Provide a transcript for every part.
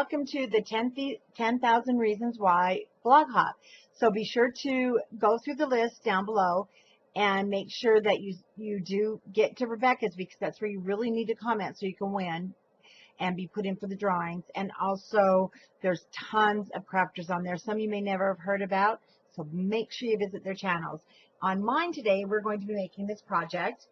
welcome to the 10,000 Reasons Why blog hop. So be sure to go through the list down below and make sure that you do get to Rebecca's, because that's where you really need to comment so you can win and be put in for the drawings. And also there's tons of crafters on there, some you may never have heard about, so make sure you visit their channels. On mine today, we're going to be making this project.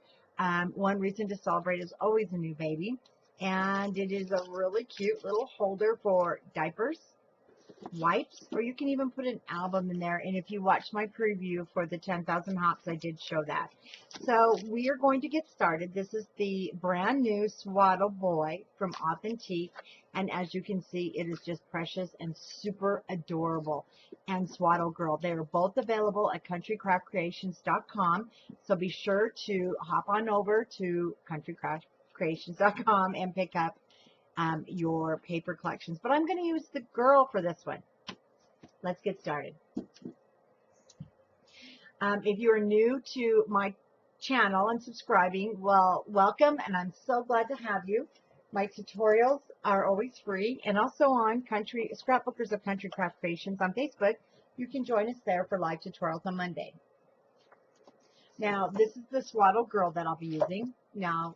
One reason to celebrate is always a new baby. And it is a really cute little holder for diapers, wipes, or you can even put an album in there. And if you watch my preview for the 10,000 hops, I did show that. So we are going to get started. This is the brand new Swaddle boy from Authentique. And as you can see, it is just precious and super adorable. And Swaddle girl, they are both available at countrycraftcreations.com. So be sure to hop on over to countrycraftcreations.com and pick up your paper collections. But I'm going to use the girl for this one. Let's get started. If you are new to my channel and subscribing, well, welcome, and I'm so glad to have you. My tutorials are always free, and also on Scrapbookers of Country Craft Creations on Facebook. You can join us there for live tutorials on Monday. Now, this is the Swaddle girl that I'll be using. Now,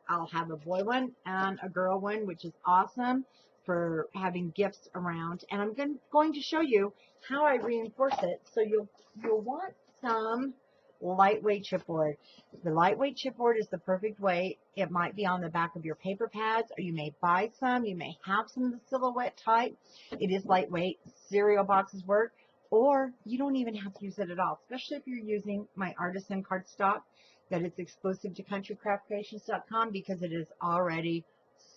I'll have a boy one and a girl one, which is awesome for having gifts around. And I'm going to show you how I reinforce it. So you'll want some lightweight chipboard. The lightweight chipboard is the perfect way. It might be on the back of your paper pads, or you may buy some. You may have some of the silhouette type. It is lightweight. Cereal boxes work. Or you don't even have to use it at all, especially if you're using my artisan cardstock that is exclusive to countrycraftcreations.com, because it is already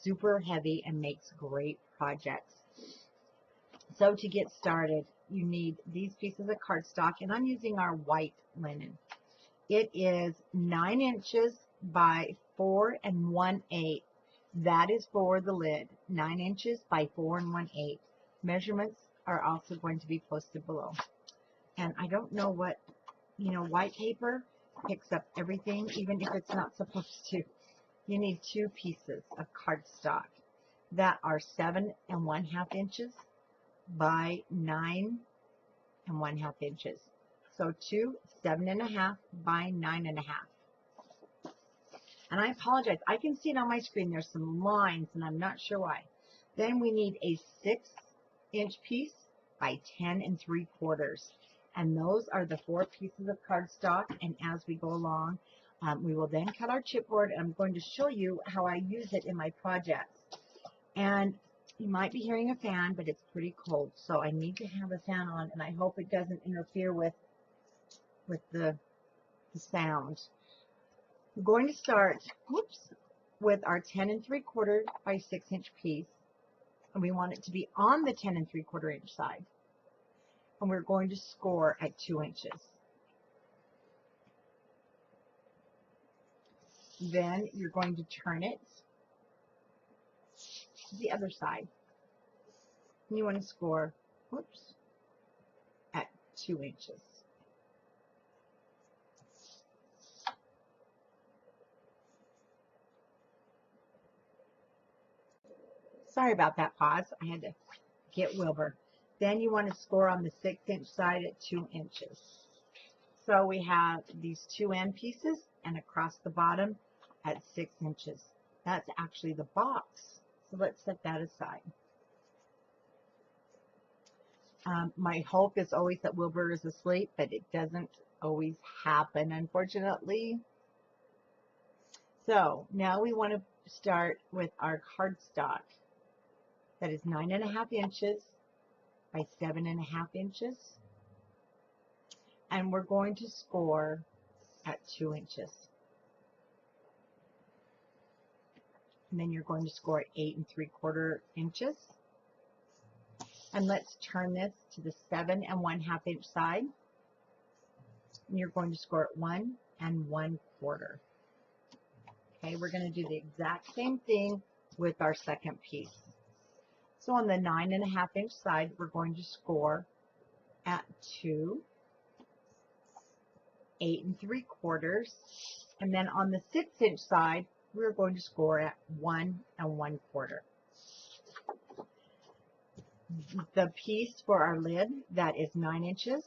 super heavy and makes great projects. So to get started, you need these pieces of cardstock, and I'm using our white linen. It is 9 inches by 4 1/8. That is for the lid. 9 inches by 4 1/8. Measurements are also going to be posted below. And I don't know what, white paper picks up everything, even if it's not supposed to. You need 2 pieces of cardstock that are 7 1/2 inches by 9 1/2 inches. So 2 7 1/2 by 9 1/2. And I apologize, I can see it on my screen. There's some lines, and I'm not sure why. Then we need a 6-inch piece by 10 3/4. And those are the 4 pieces of cardstock. And as we go along, we will then cut our chipboard. And I'm going to show you how I use it in my projects. And you might be hearing a fan, but it's pretty cold. So I need to have a fan on, and I hope it doesn't interfere with the sound. We're going to start, with our 10 3/4 by 6-inch piece. And we want it to be on the 10 3/4 inch side. And we're going to score at 2 inches. Then you're going to turn it to the other side. And you want to score, at 2 inches. Sorry about that pause. I had to get Wilbur. Then you want to score on the 6-inch side at 2 inches. So we have these 2 end pieces, and across the bottom at 6 inches. That's actually the box. So let's set that aside. My hope is always that Wilbur is asleep, but it doesn't always happen, unfortunately. So now we want to start with our cardstock. That is 9 1/2 inches by 7 1/2 inches. And we're going to score at 2 inches. And then you're going to score at 8 3/4 inches. And let's turn this to the 7 1/2 inch side. And you're going to score at 1 1/4. Okay, we're going to do the exact same thing with our second piece. So on the 9 1/2 inch side, we're going to score at 2, 8 3/4. And then on the 6-inch side, we're going to score at 1 1/4. the piece for our lid that is 9 inches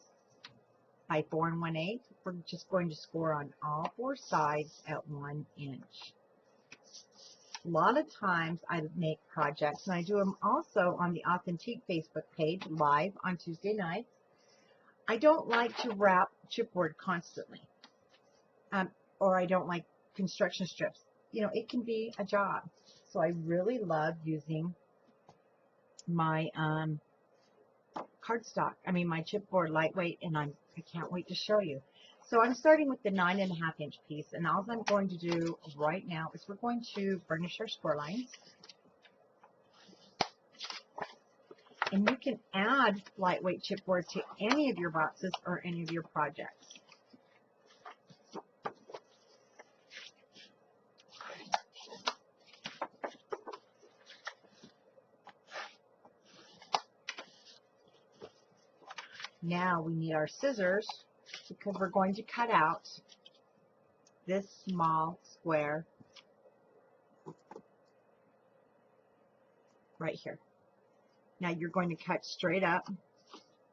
by 4 1/8. We're just going to score on all 4 sides at 1 inch. A lot of times I make projects, and I do them also on the Authentique Facebook page live on Tuesday nights. I don't like to wrap chipboard constantly, or I don't like construction strips. You know, it can be a job. So I really love using my cardstock. I mean, my chipboard lightweight, and I can't wait to show you. So I'm starting with the 9.5 inch piece, and all I'm going to do right now is we're going to burnish our score lines. And you can add lightweight chipboard to any of your boxes or any of your projects. Now we need our scissors because we're going to cut out this small square right here. Now you're going to cut straight up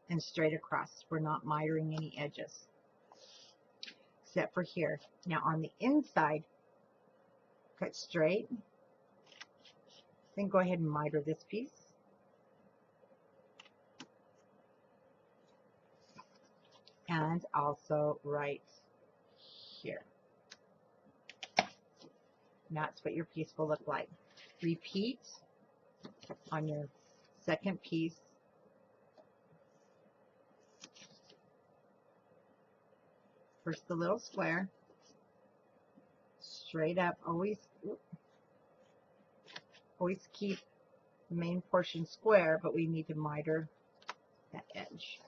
and straight across. We're not mitering any edges except for here. Now on the inside, cut straight, then go ahead and miter this piece. And also right here. And that's what your piece will look like. Repeat on your second piece. First the little square, straight up, always keep the main portion square, but we need to miter that edge.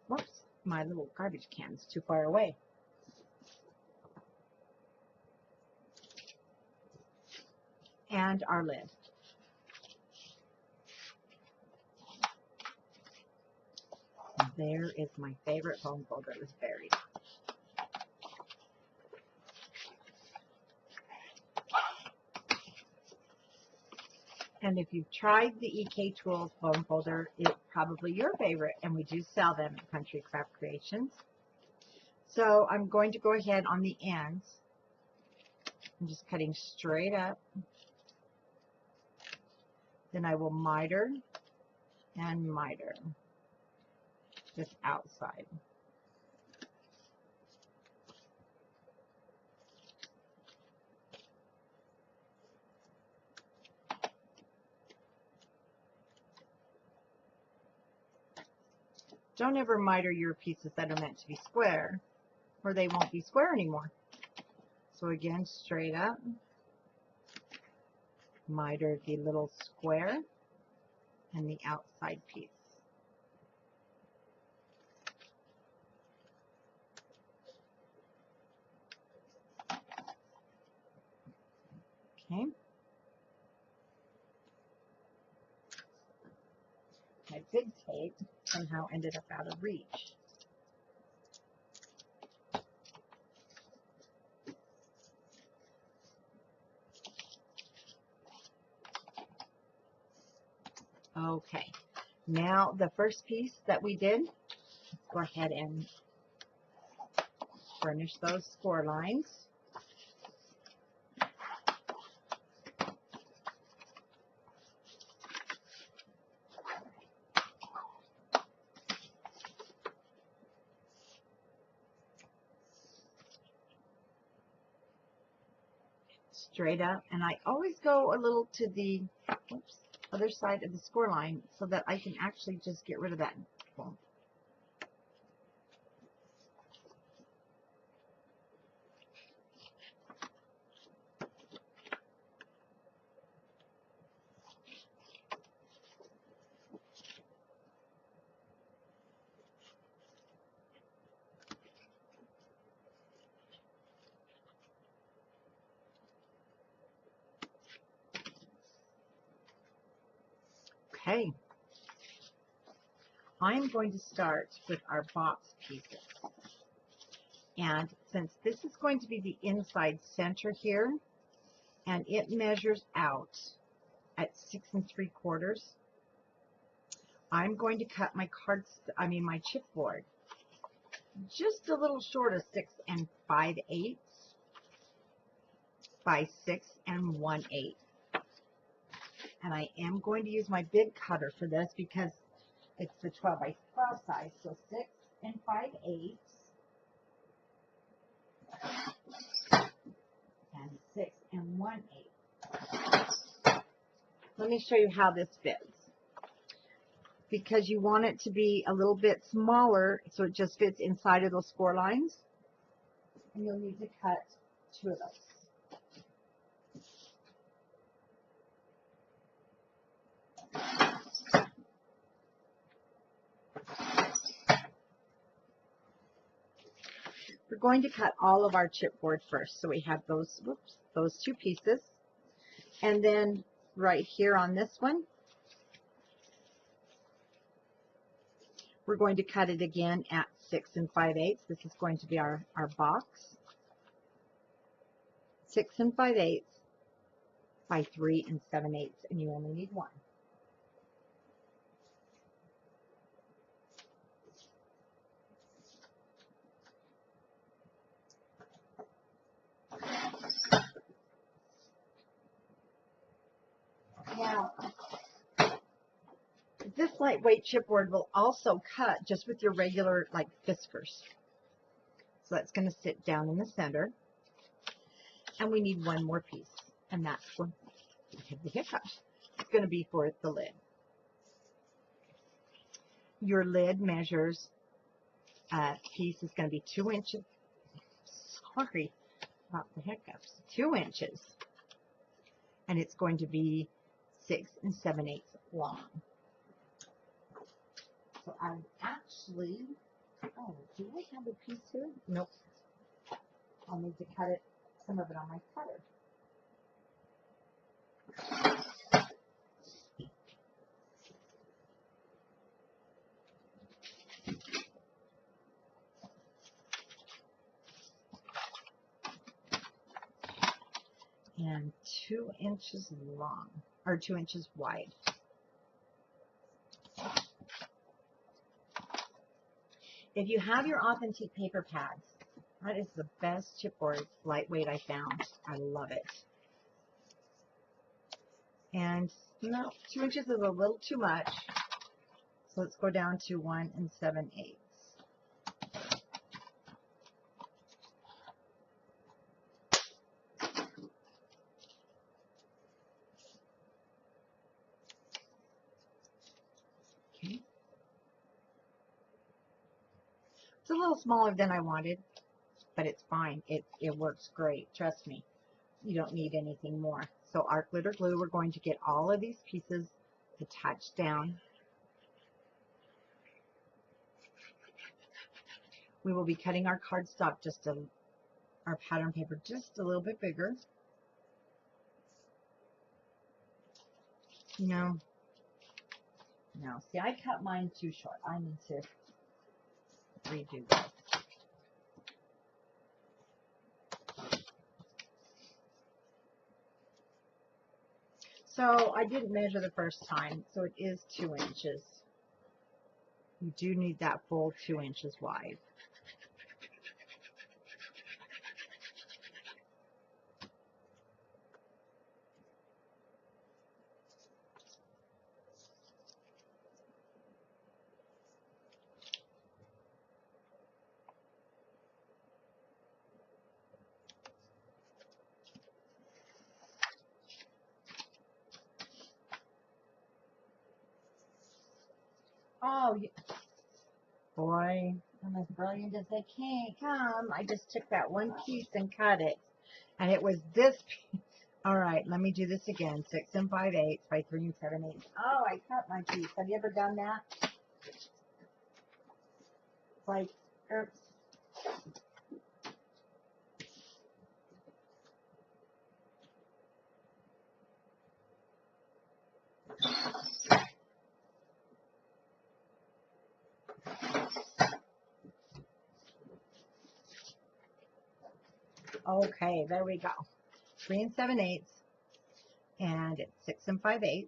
Whoops, my little garbage can is too far away. And our lid. There is my favorite foam folder. It was buried. And if you've tried the EK Tools foam folder, it's probably your favorite, and we do sell them at Country Craft Creations. So I'm going to go ahead on the ends. I'm just cutting straight up. Then I will miter and miter this outside. Don't ever miter your pieces that are meant to be square, or they won't be square anymore. So again, straight up, miter the little square and the outside piece. Okay. My big tape somehow ended up out of reach. Okay, now the first piece that we did, let's go ahead and burnish those score lines. Straight up, and I always go a little to the other side of the score line so that I can actually just get rid of that bump. Okay, I'm going to start with our box pieces. And since this is going to be the inside center here, and it measures out at 6 3/4, I'm going to cut my my chipboard just a little short of 6 5/8 by 6 1/8. And I am going to use my big cutter for this because it's the 12 by 12 size. So 6 5/8 and 6 1/8. Let me show you how this fits. Because you want it to be a little bit smaller, so it just fits inside of those 4 lines. And you'll need to cut 2 of those. We're going to cut all of our chipboard first. So we have those 2 pieces. And then right here on this one, we're going to cut it again at 6 5/8. This is going to be our box. 6 5/8 by 3 7/8, and you only need 1. Now, this lightweight chipboard will also cut just with your regular fiskers. So that's going to sit down in the center. And we need 1 more piece. And that's when we have the hiccups. It's going to be for the lid. Your lid measures, piece is going to be 2 inches. Sorry about the hiccups. 2 inches. And it's going to be 6 7/8 long. So I'm actually, oh, do I have a piece here? Nope. I'll need to cut it, some of it on my cutter. And 2 inches long, or 2 inches wide. If you have your authentic paper pads, that is the best chipboard lightweight I found. I love it. And no, 2 inches is a little too much. So let's go down to 1 7/8. Okay. It's a little smaller than I wanted, but it's fine. It works great. Trust me. You don't need anything more. So our glitter glue, we're going to get all of these pieces attached down. We will be cutting our cardstock our pattern paper just a little bit bigger. No. See, I cut mine too short. I need to redo this. So I didn't measure the first time, so it is 2 inches. You do need that full 2 inches wide. Oh, boy, I'm as brilliant as they can come. I just took that one piece and cut it. And it was this piece. All right, let me do this again. 6 5/8 by 3 7/8. Oh, I cut my piece. Have you ever done that? Like, oops. Okay, there we go. 3 7/8, and it's 6 5/8.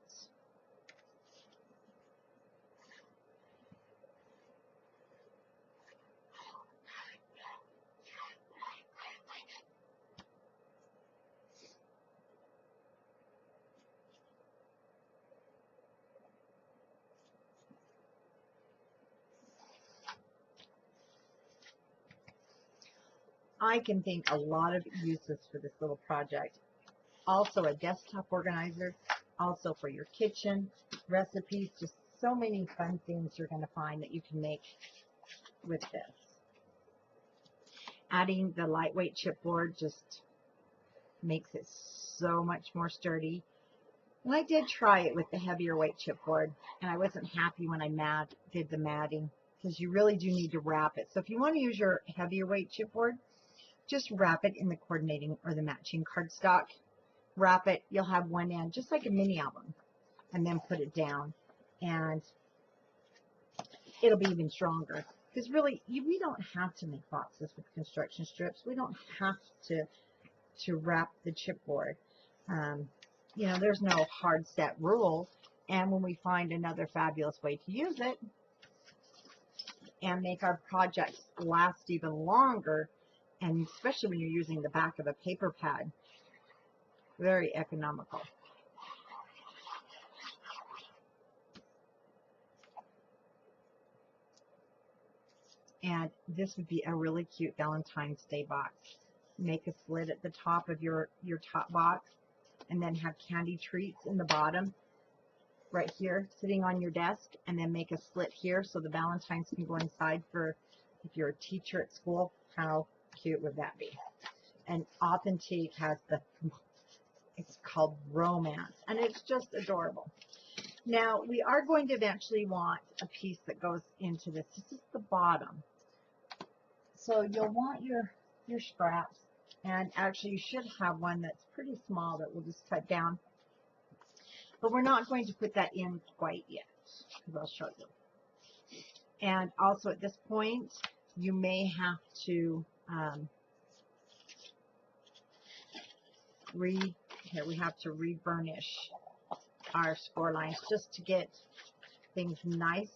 I can think a lot of uses for this little project. Also a desktop organizer, also for your kitchen, recipes, just so many fun things you're going to find that you can make with this. Adding the lightweight chipboard just makes it so much more sturdy. And I did try it with the heavier weight chipboard, and I wasn't happy when I did the matting, because you really do need to wrap it. So if you want to use your heavier weight chipboard, just wrap it in the coordinating or the matching cardstock. Wrap it, you'll have one end just like a mini album, and then put it down, and it'll be even stronger. Because really, we don't have to make boxes with construction strips. We don't have to wrap the chipboard. You know, there's no hard set rule, and when we find another fabulous way to use it and make our projects last even longer, and especially when you're using the back of a paper pad, very economical. And this would be a really cute Valentine's Day box. Make a slit at the top of your top box, and then have candy treats in the bottom right here sitting on your desk, and then make a slit here so the Valentines can go inside for if you're a teacher at school. How cute would that be? And Authentique has it's called Romance, and it's just adorable. Now we are going to eventually want a piece that goes into this. This is the bottom. So you'll want your scraps, and actually you should have one that's pretty small that we'll just cut down. But we're not going to put that in quite yet, because I'll show you. And also at this point, you may have to reburnish our score lines just to get things nice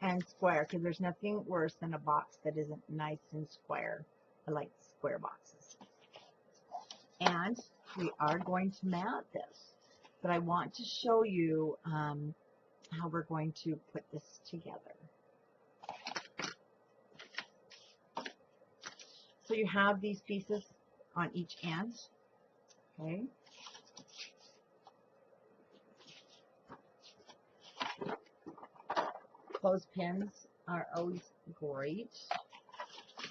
and square, because there's nothing worse than a box that isn't nice and square. I like square boxes. And we are going to mat this, but I want to show you how we're going to put this together. So you have these pieces on each end, okay? Clothespins are always great,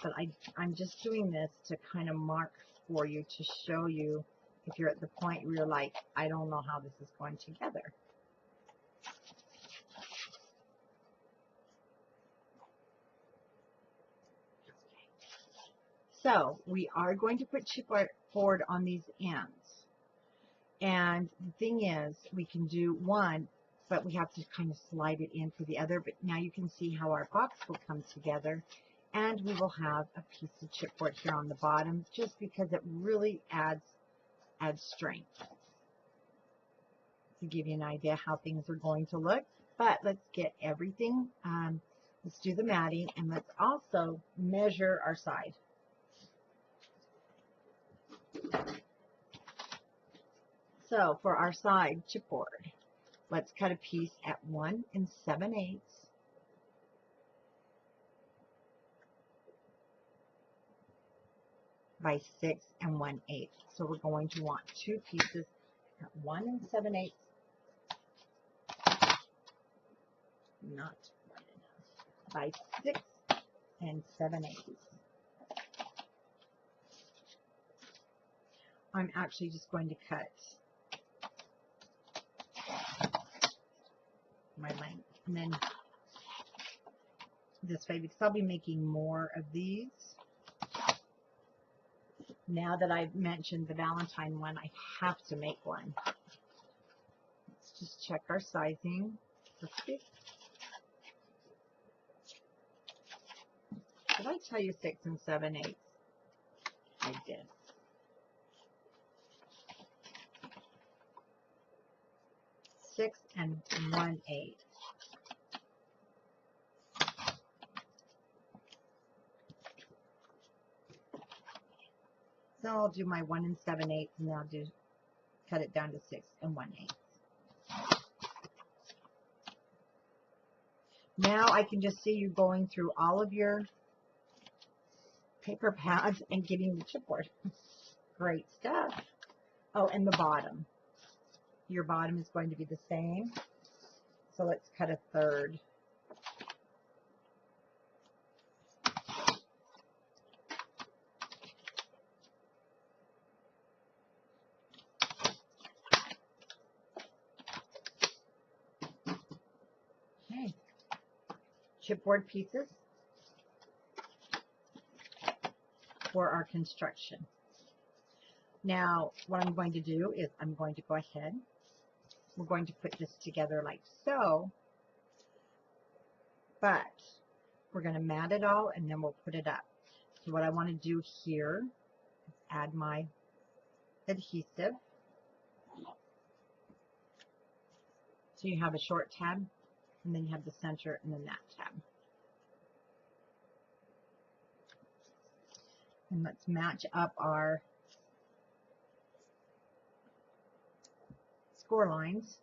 but I'm just doing this to kind of mark for you, to show you if you're at the point where you're like, I don't know how this is going together. So we are going to put chipboard on these ends. And the thing is, we can do one, but we have to kind of slide it in for the other. But now you can see how our box will come together. And we will have a piece of chipboard here on the bottom, just because it really adds strength. To give you an idea how things are going to look. But let's get everything. Let's do the matting, and let's also measure our side. So for our side chipboard, let's cut a piece at 1 7/8 by 6 1/8. So we're going to want two pieces at 1 7/8, not quite enough, by 6 7/8. I'm actually just going to cut my length, and then this way, because I'll be making more of these. Now that I've mentioned the Valentine one, I have to make one. Let's just check our sizing. Perfect. Did I tell you 6 7/8? I did. Six and 1/8. So I'll do my 1 7/8, and then I'll cut it down to 6 and 1/8. Now I can just see you going through all of your paper pads and getting the chipboard. Great stuff. Oh, and the bottom. Your bottom is going to be the same. So let's cut a third. Okay. Chipboard pieces for our construction. Now, what I'm going to do is I'm going to go ahead. We're going to put this together like so, but we're going to mat it all and then we'll put it up. So what I want to do here is add my adhesive. So you have a short tab, and then you have the center, and then that tab. And let's match up our score lines.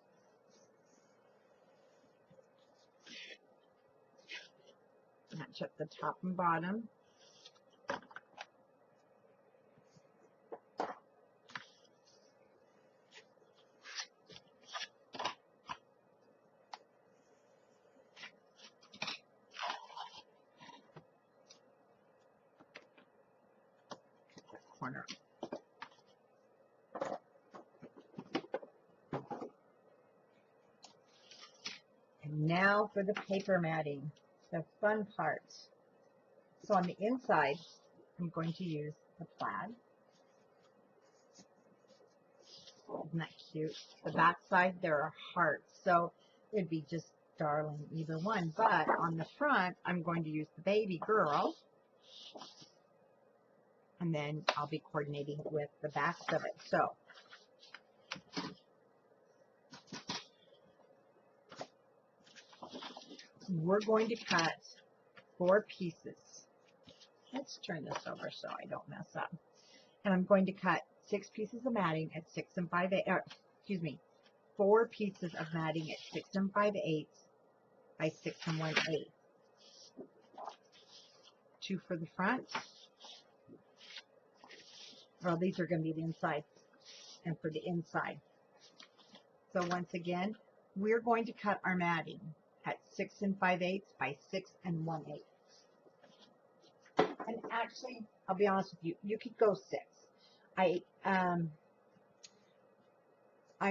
Match up the top and bottom. Corner. And now for the paper matting, the fun part. So on the inside, I'm going to use the plaid. Isn't that cute? The back side, there are hearts, so it'd be just darling either one. But on the front, I'm going to use the baby girl. And then I'll be coordinating with the backs of it. So we're going to cut 4 pieces. Let's turn this over so I don't mess up. And I'm going to cut 6 pieces of matting at 6 and 5/8. Excuse me, 4 pieces of matting at 6 and 5/8 by 6 and 1/8. 2 for the front. Well, these are going to be the inside and for the inside. So once again, we're going to cut our matting at 6 and 5/8 by 6 and 1/8. And actually, I'll be honest with you, you could go 6. I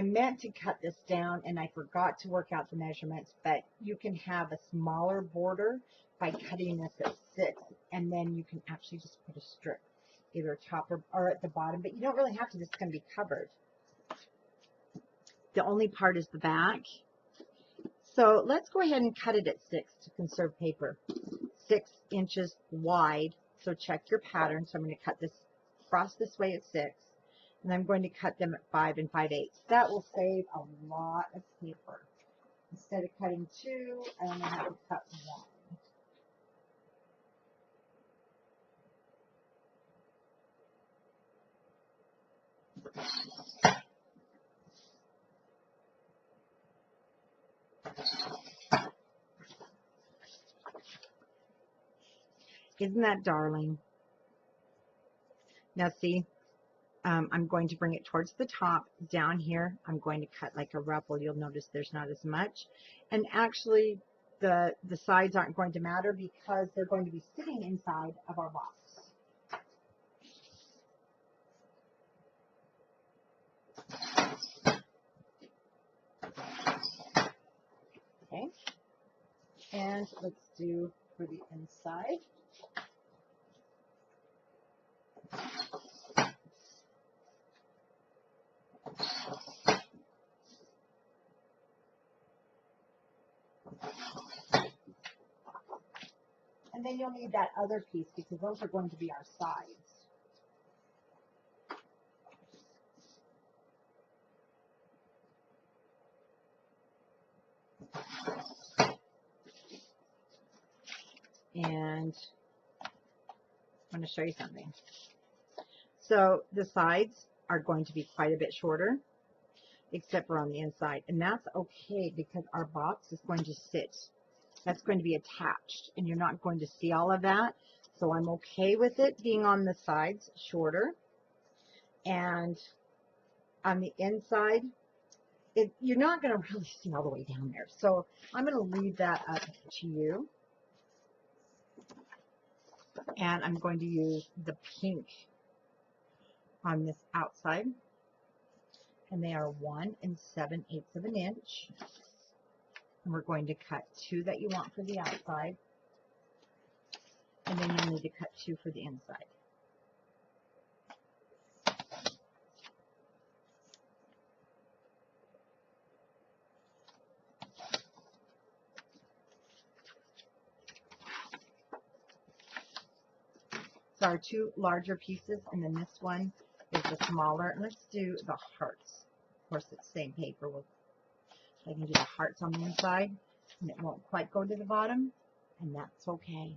meant to cut this down and I forgot to work out the measurements, but you can have a smaller border by cutting this at 6, and then you can actually just put a strip either top or at the bottom, but you don't really have to. This is going to be covered. The only part is the back. So let's go ahead and cut it at 6 to conserve paper. 6 inches wide. So check your pattern. So I'm going to cut this across this way at 6, and I'm going to cut them at 5 and 5/8. That will save a lot of paper. Instead of cutting 2, I only have to cut 1. Isn't that darling? Now see, I'm going to bring it towards the top. Down here, I'm going to cut like a ruffle. You'll notice there's not as much. And actually, the sides aren't going to matter because they're going to be sitting inside of our box. Okay. And let's do for the inside. And then you'll need that other piece because those are going to be our sides. And I'm going to show you something. So the sides are going to be quite a bit shorter, except for on the inside. And that's okay because our box is going to sit. That's going to be attached, and you're not going to see all of that. So I'm okay with it being on the sides shorter. And on the inside, you're not going to really see all the way down there. So I'm going to leave that up to you. And I'm going to use the pink on this outside. And they are 1 7/8 of an inch. And we're going to cut 2 that you want for the outside. And then you'll need to cut 2 for the inside. So our 2 larger pieces, and then this one is the smaller. And let's do the hearts. Of course, it's the same paper. I can do the hearts on the inside, and it won't quite go to the bottom, and that's okay.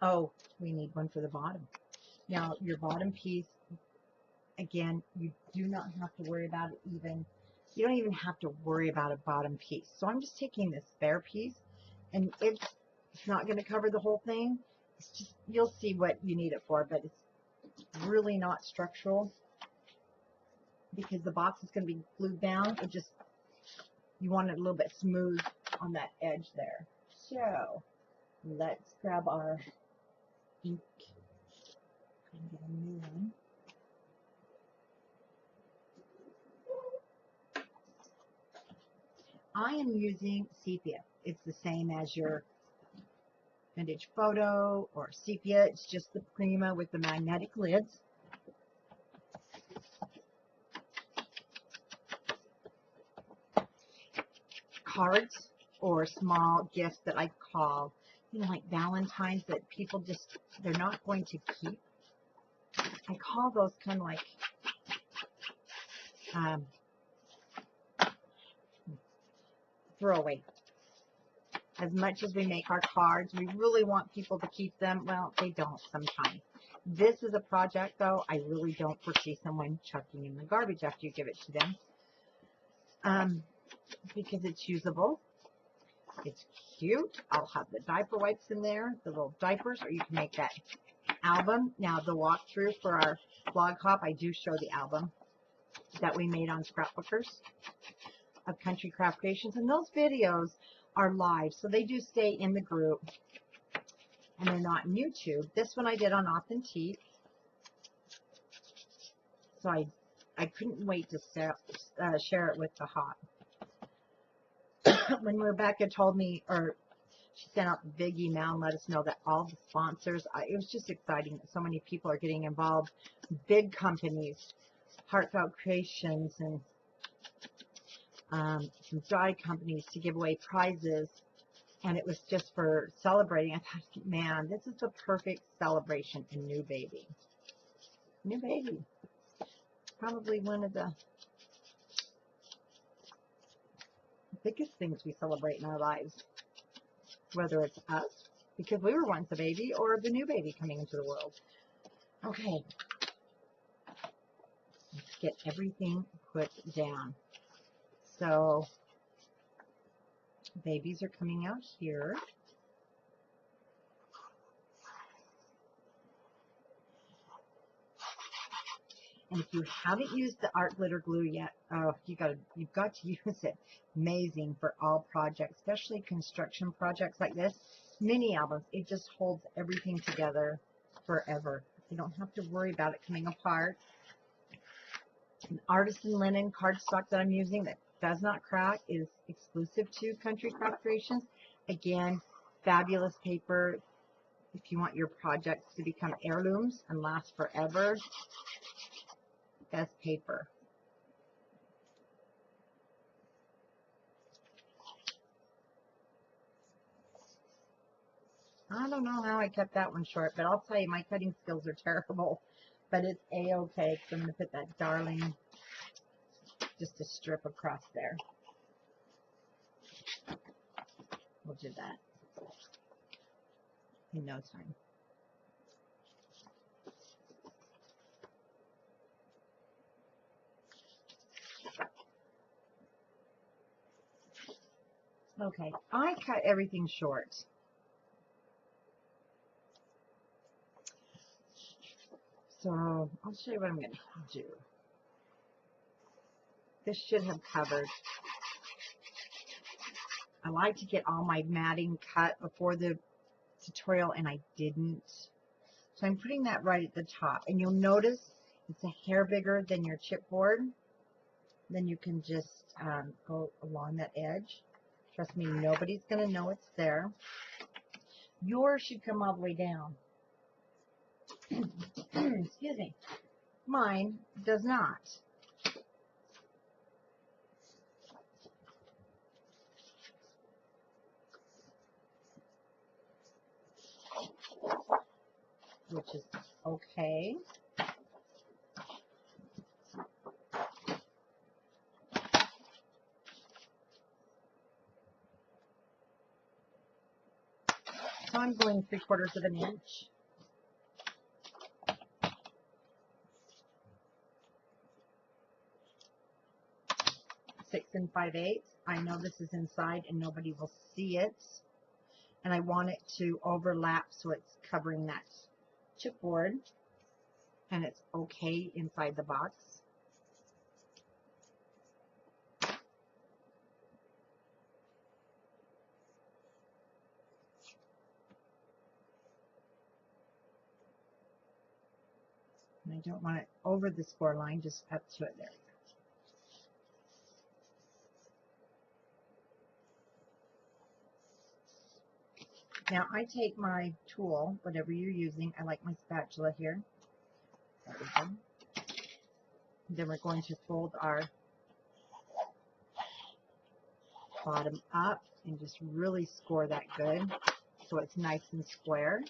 Oh, we need one for the bottom. Now, your bottom piece, again, you do not have to worry about it even. You don't even have to worry about a bottom piece. So I'm just taking this bare piece, and it's not going to cover the whole thing. It's just, you'll see what you need it for, but it's really not structural because the box is going to be glued down. It just, you want it a little bit smooth on that edge there. So let's grab our ink and get a new one. I am using sepia. It's the same as your vintage photo or sepia. It's just the Prima with the magnetic lids. Cards or small gifts that I call, you know, like Valentine's that people just, they're not going to keep. I call those kind of like throwaway. As much as we make our cards, we really want people to keep them. Well, they don't sometimes. This is a project, though, I really don't foresee someone chucking in the garbage after you give it to them. Because it's usable. It's cute. I'll have the diaper wipes in there, the little diapers, or you can make that album. Now, the walkthrough for our blog hop, I do show the album that we made on Scrapbookers of Country Craft Creations, and those videos are live, so they do stay in the group, and they're not on YouTube. This one I did on Authentique, so I couldn't wait to share it with the hop. When Rebecca told me, or she sent out the big email and let us know that all the sponsors, it was just exciting that so many people are getting involved. Big companies, Heartfelt Creations, and some dye companies to give away prizes, and it was just for celebrating. I thought, man, this is the perfect celebration. A new baby. New baby. Probably one of the biggest things we celebrate in our lives, whether it's us, because we were once a baby, or the new baby coming into the world. Okay, let's get everything put down. So, babies are coming out here. And if you haven't used the art glitter glue yet, oh, you've got to use it. Amazing for all projects, especially construction projects like this. Mini albums, it just holds everything together forever. You don't have to worry about it coming apart. An artisan linen cardstock that I'm using that does not crack is exclusive to Country Craft Creations. Again, fabulous paper. If you want your projects to become heirlooms and last forever, best paper. I don't know how I cut that one short, but I'll tell you, my cutting skills are terrible. but it's a-okay. So I'm going to put that darling, just a strip across there. We'll do that in no time. Okay, I cut everything short. So I'll show you what I'm going to do. This should have covered. I like to get all my matting cut before the tutorial, and I didn't. So I'm putting that right at the top. And you'll notice it's a hair bigger than your chipboard. Then you can just go along that edge. Trust me, nobody's going to know it's there. Yours should come all the way down. Excuse me. Mine does not. Which is okay. So I'm going 3/4 of an inch. Six and 5/8. I know this is inside and nobody will see it. And I want it to overlap so it's covering that chipboard. And it's okay inside the box. And I don't want it over the score line, just up to it there. Now I take my tool, whatever you're using, I like my spatula here. Then we're going to fold our bottom up and just really score that good so it's nice and square.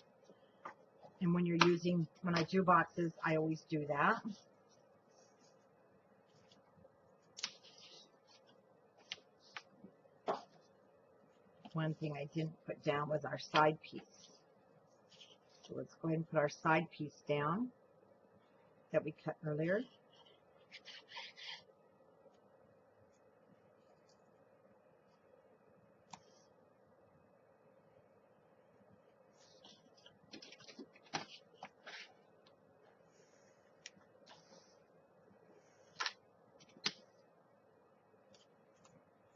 And when you're using, when I do boxes, I always do that. One thing I didn't put down was our side piece. So let's go ahead and put our side piece down that we cut earlier.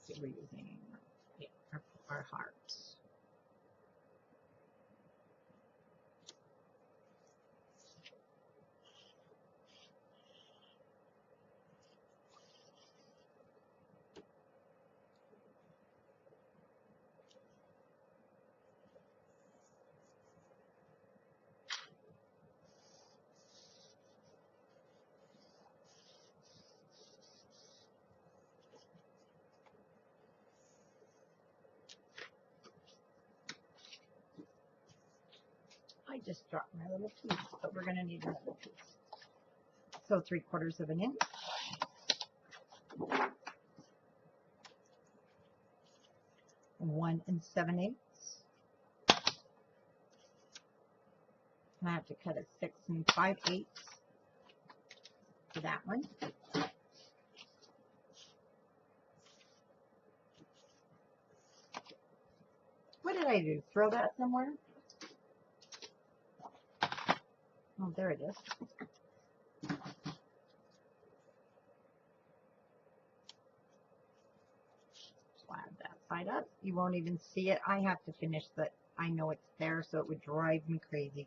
So we're using our heart. I just dropped my little piece, but we're going to need another piece. So 3/4 of an inch. One and 7/8. And I have to cut a 6 and 5/8 for that one. What did I do? Throw that somewhere? Oh, there it is. Slab that side up. You won't even see it. I have to finish that. I know it's there, so it would drive me crazy.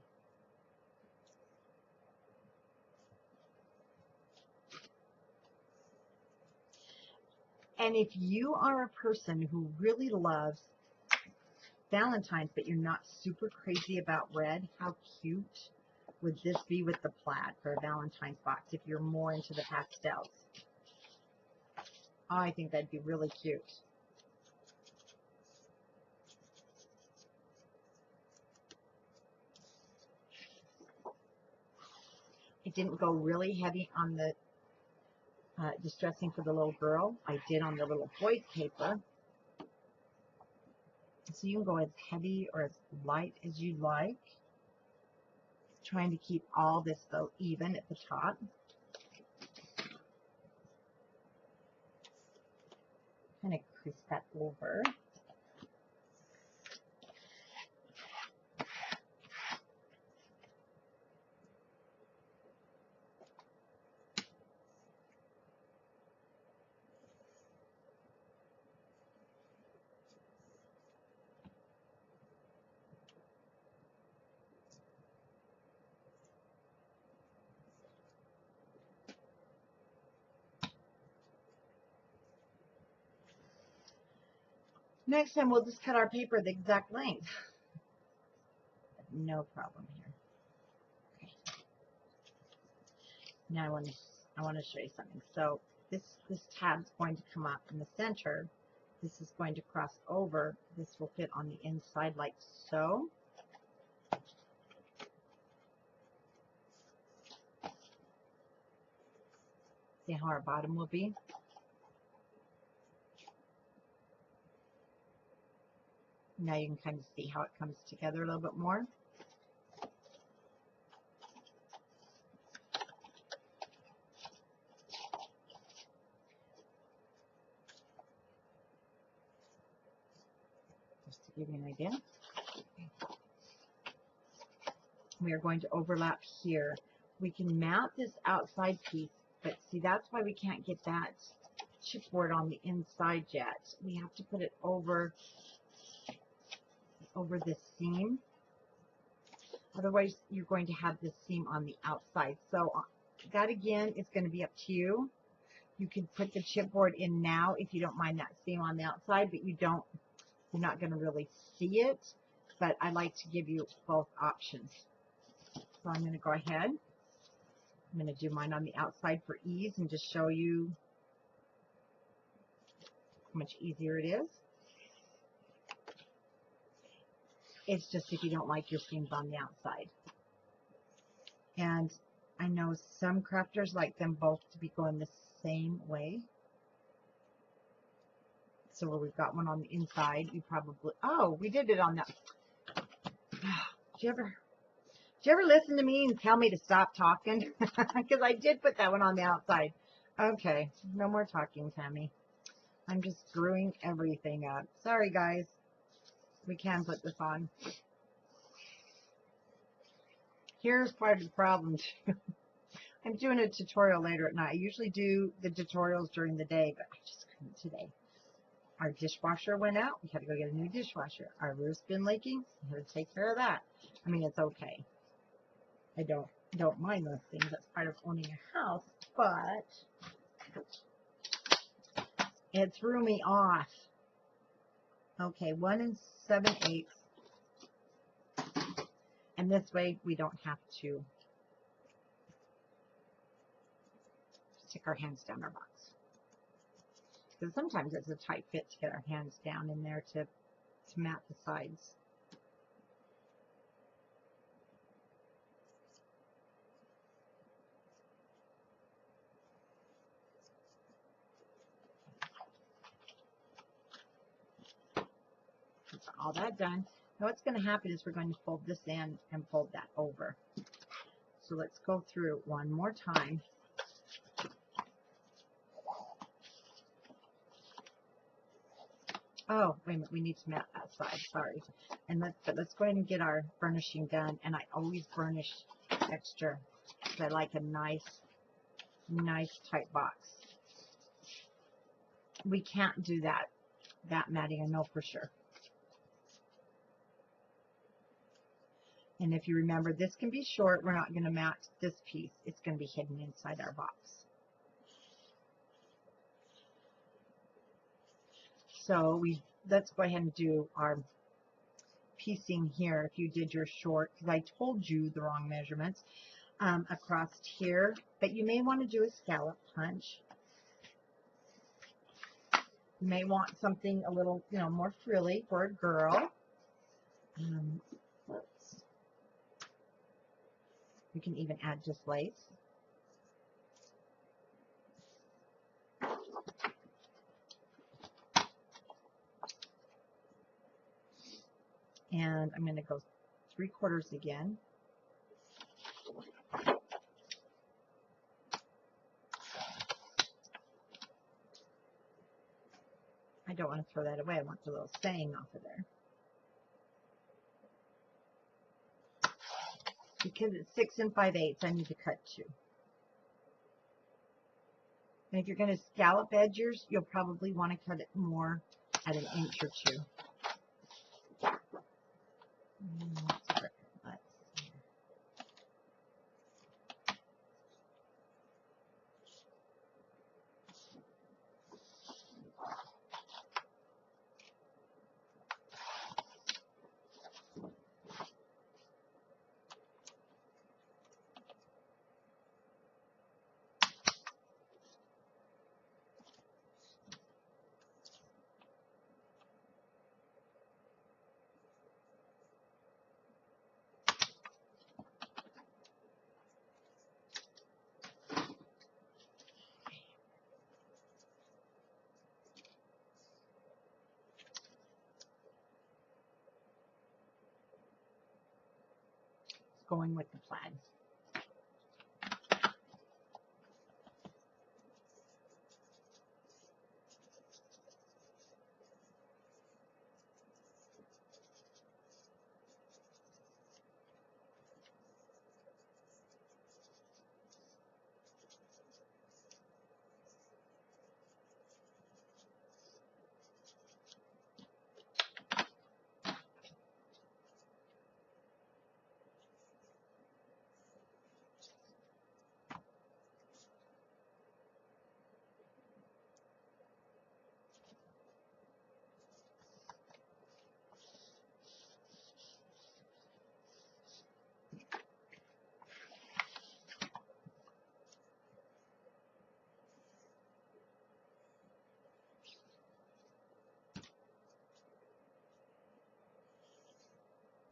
And if you are a person who really loves Valentine's, but you're not super crazy about red, how cute would this be with the plaid for a Valentine's box if you're more into the pastels? I think that'd be really cute. If didn't go really heavy on the distressing for the little girl. I did on the little boy's paper. So you can go as heavy or as light as you like. Trying to keep all this though even at the top. Kind of crease that over. Next time we'll just cut our paper the exact length. No problem here. Okay. Now I want to show you something. So this tab's going to come up in the center. This is going to cross over. This will fit on the inside like so. See how our bottom will be? Now you can kind of see how it comes together a little bit more. Just to give you an idea. We are going to overlap here. We can mount this outside piece, but see, that's why we can't get that chipboard on the inside yet. We have to put it over this seam. Otherwise, you're going to have this seam on the outside. So that again is going to be up to you. You can put the chipboard in now if you don't mind that seam on the outside, but you're not going to really see it. But I like to give you both options. So I'm going to go ahead. I'm going to do mine on the outside for ease and just show you how much easier it is. It's just if you don't like your seams on the outside. And I know some crafters like them both to be going the same way. So where we've got one on the inside, you probably, oh, we did it on that. Did you ever listen to me and tell me to stop talking? Because I did put that one on the outside. Okay, no more talking, Tammy. I'm just screwing everything up. Sorry, guys. We can put this on. Here's part of the problem, too. I'm doing a tutorial later at night. I usually do the tutorials during the day, but I just couldn't today. Our dishwasher went out. We had to go get a new dishwasher. Our roof's been leaking. We had to take care of that. I mean, it's okay. I don't mind those things. That's part of owning a house, but it threw me off. Okay, 1 7/8. And this way we don't have to stick our hands down our box. Because sometimes it's a tight fit to get our hands down in there to mat the sides. All that done. Now what's going to happen is we're going to fold this in and fold that over. So let's go through one more time. Oh, wait a minute, we need to mat that side, sorry. And let's go ahead and get our burnishing done. And I always burnish extra because I like a nice tight box. We can't do that matting, I know for sure. And if you remember, this can be short. We're not going to mat this piece. It's going to be hidden inside our box. So let's go ahead and do our piecing here. If you did your short, because I told you the wrong measurements, across here. But you may want to do a scallop punch. You may want something a little, more frilly for a girl. You can even add just lace. And I'm going to go 3/4 again. I don't want to throw that away. I want the little saying off of there. Because it's 6 5/8, I need to cut 2. And if you're going to scallop edge yours, you'll probably want to cut it more at 1 inch or 2. Going with the plaid.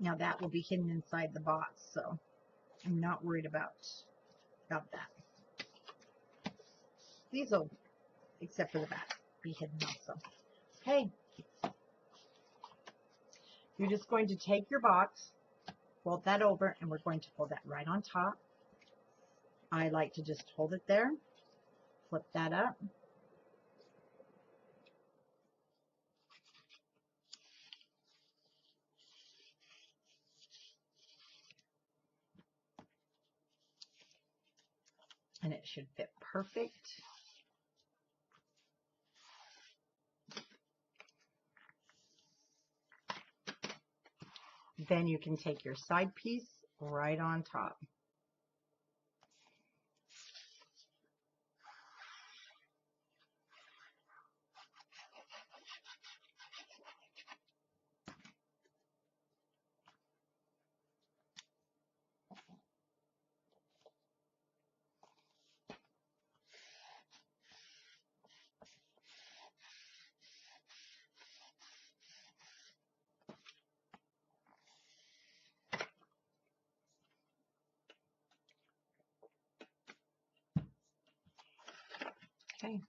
Now that will be hidden inside the box, so I'm not worried about that. These will, except for the back, be hidden also. Okay. You're just going to take your box, fold that over, and we're going to fold that right on top. I like to just hold it there, flip that up. And it should fit perfect. Then you can take your side piece right on top. Okay.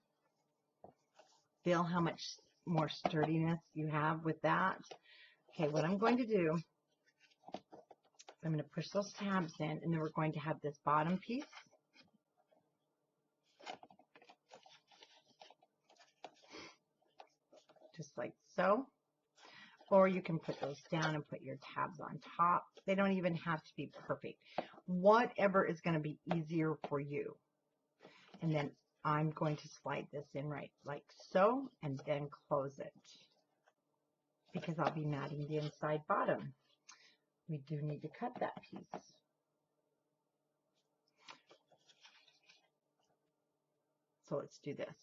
Feel how much more sturdiness you have with that. Okay, what I'm going to do, I'm going to push those tabs in, and then we're going to have this bottom piece. Just like so. Or you can put those down and put your tabs on top. They don't even have to be perfect. Whatever is going to be easier for you. And then I'm going to slide this in right like so, and then close it, because I'll be matting the inside bottom. We do need to cut that piece. So let's do this.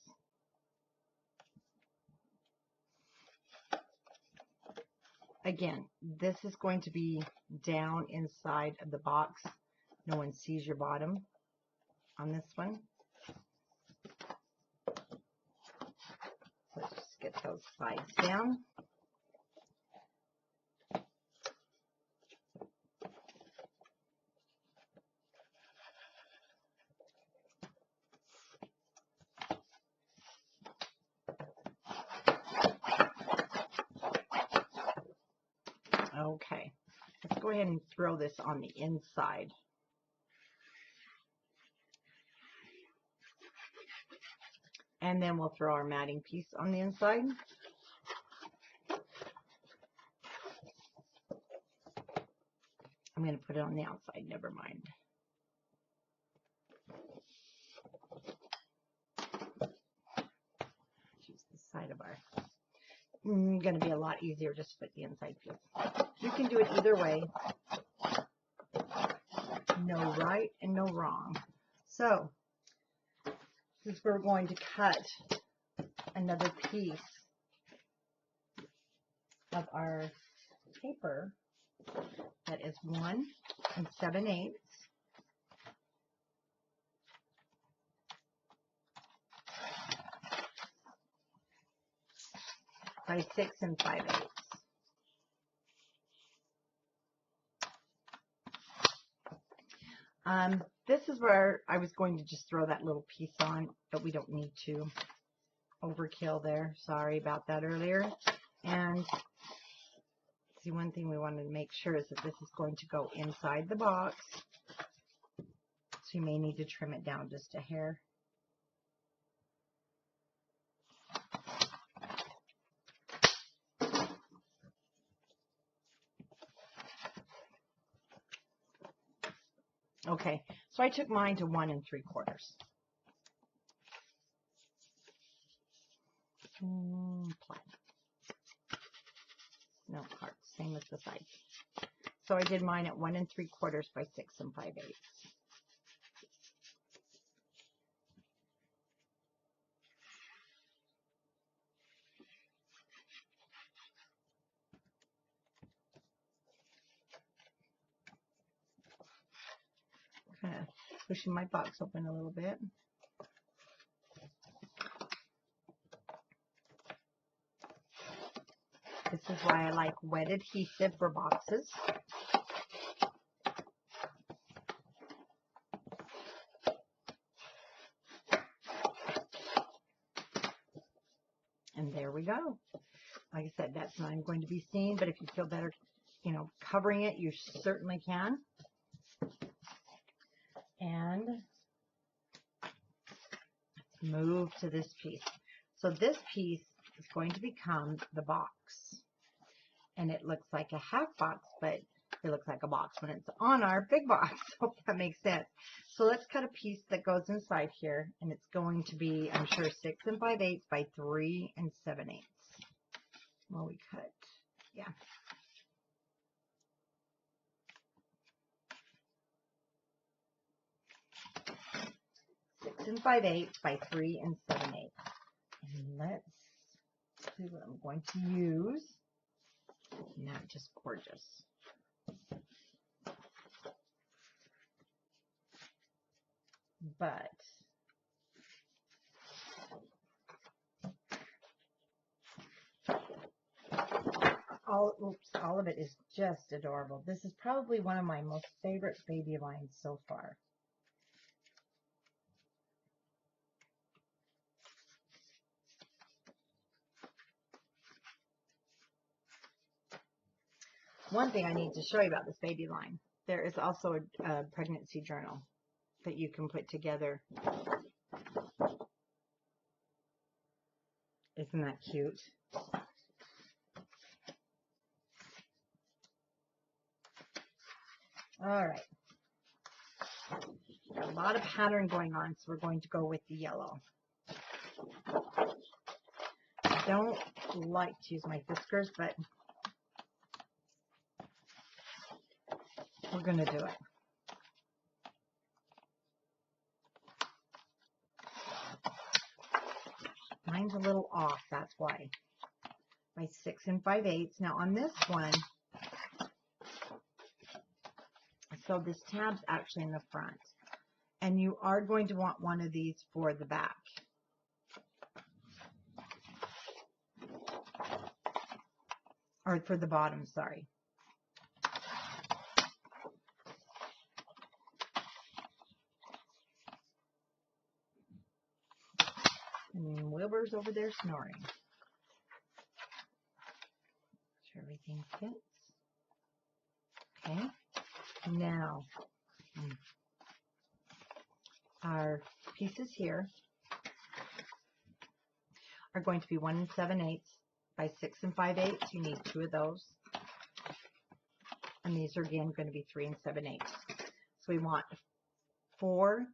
Again, this is going to be down inside of the box. No one sees your bottom on this one. Let's just get those sides down. Okay, let's go ahead and throw this on the inside. And then we'll throw our matting piece on the inside. I'm going to put it on the outside, never mind. Choose the side of our, going to be a lot easier just to put the inside piece. You can do it either way. No right and no wrong. So, since we're going to cut another piece of our paper that is 1 7/8 by 6 5/8. This is where I was going to just throw that little piece on, but we don't need to overkill there. Sorry about that earlier. And see, one thing we wanted to make sure is that this is going to go inside the box. So you may need to trim it down just a hair. Okay, so I took mine to 1 3/4. No hearts, same as the side. So I did mine at 1 3/4 by 6 5/8. Kind of pushing my box open a little bit. This is why I like wet adhesive for boxes. And there we go. Like I said, that's not going to be seen, but if you feel better, you know, covering it, you certainly can. And let's move to this piece. So this piece is going to become the box. And it looks like a half box, but it looks like a box when it's on our big box. Hope that makes sense. So let's cut a piece that goes inside here, and it's going to be, I'm sure, 6 5/8 by 3 7/8. Well, we cut, yeah. Six 5/8 by 3 7/8. And let's see what I'm going to use. Not just gorgeous. But all of it is just adorable. This is probably one of my most favorite baby lines so far. One thing I need to show you about this baby line, there is also a pregnancy journal that you can put together. Isn't that cute? All right. Got a lot of pattern going on, so we're going to go with the yellow. I don't like to use my whiskers, but we're going to do it. Mine's a little off, that's why. By 6 5/8. Now on this one, so this tab's actually in the front. And you are going to want one of these for the back. Or for the bottom, sorry. And Wilbur's over there snoring. Make sure everything fits. Okay, now our pieces here are going to be 1 7/8 by 6 5/8. You need 2 of those. And these are again going to be 3 7/8. So we want 4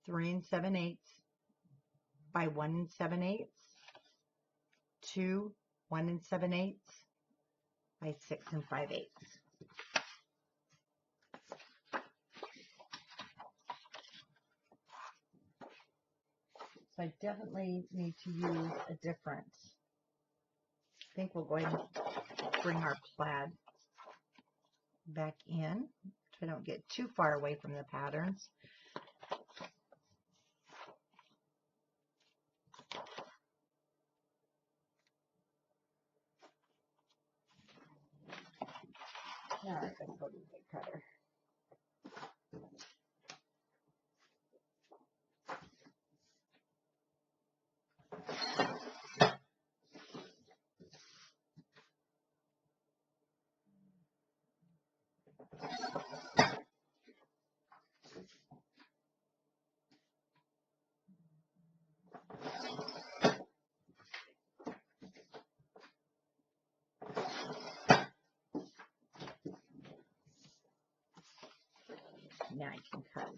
3 7/8 by 1 7/8, 2 1 7/8 by 6 5/8. So I definitely need to use a different. I think we'll go ahead and bring our plaid back in so I don't get too far away from the patterns. All right, let's go to the big cutter. Now you can cut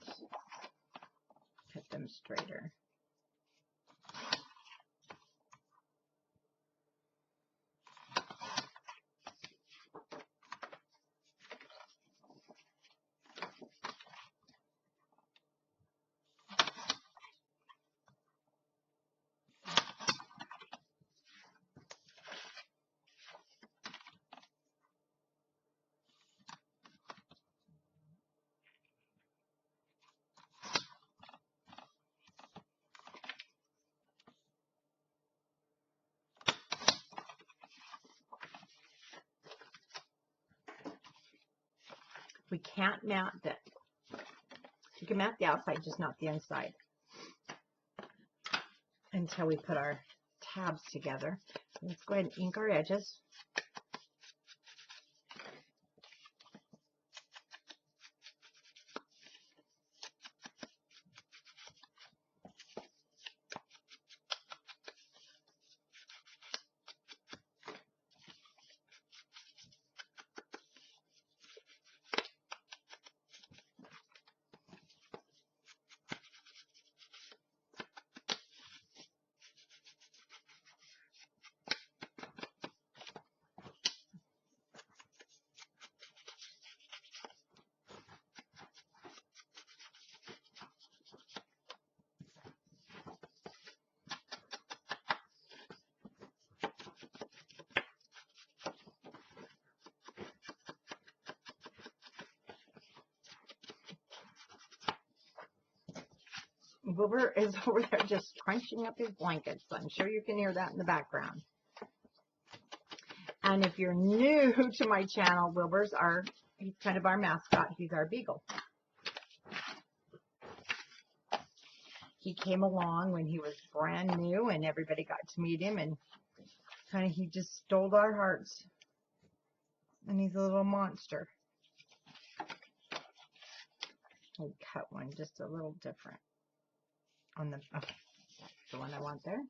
them straighter. We can't mat the, you can mat the outside, just not the inside, until we put our tabs together. Let's go ahead and ink our edges. Wilbur is over there just crunching up his blankets. I'm sure you can hear that in the background. And if you're new to my channel, Wilbur's he's kind of our mascot. He's our beagle. He came along when he was brand new and everybody got to meet him, and he just stole our hearts. And he's a little monster. I cut one just a little different on the one I want there.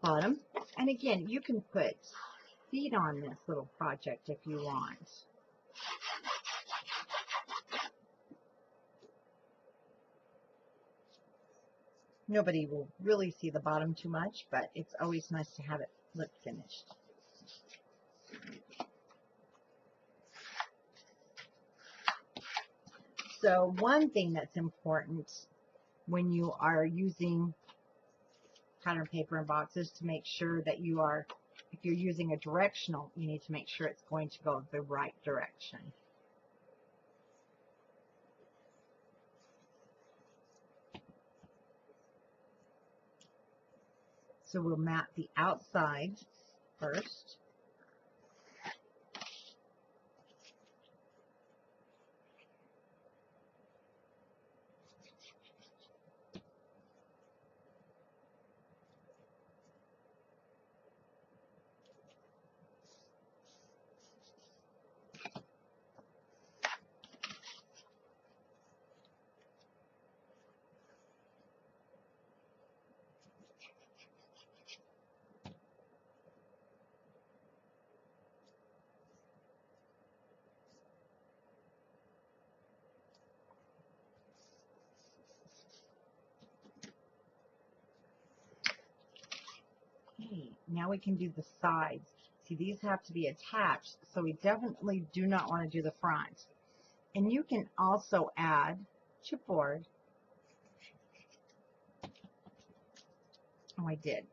Bottom. And again, you can put feet on this little project if you want. Nobody will really see the bottom too much, but it's always nice to have it look finished. So one thing that's important when you are using pattern paper and boxes to make sure that you are if you're using a directional, you need to make sure it's going to go the right direction. So we'll mat the outside first. Okay, now we can do the sides. See, these have to be attached, so we definitely do not want to do the front. And you can also add chipboard. Oh, I did.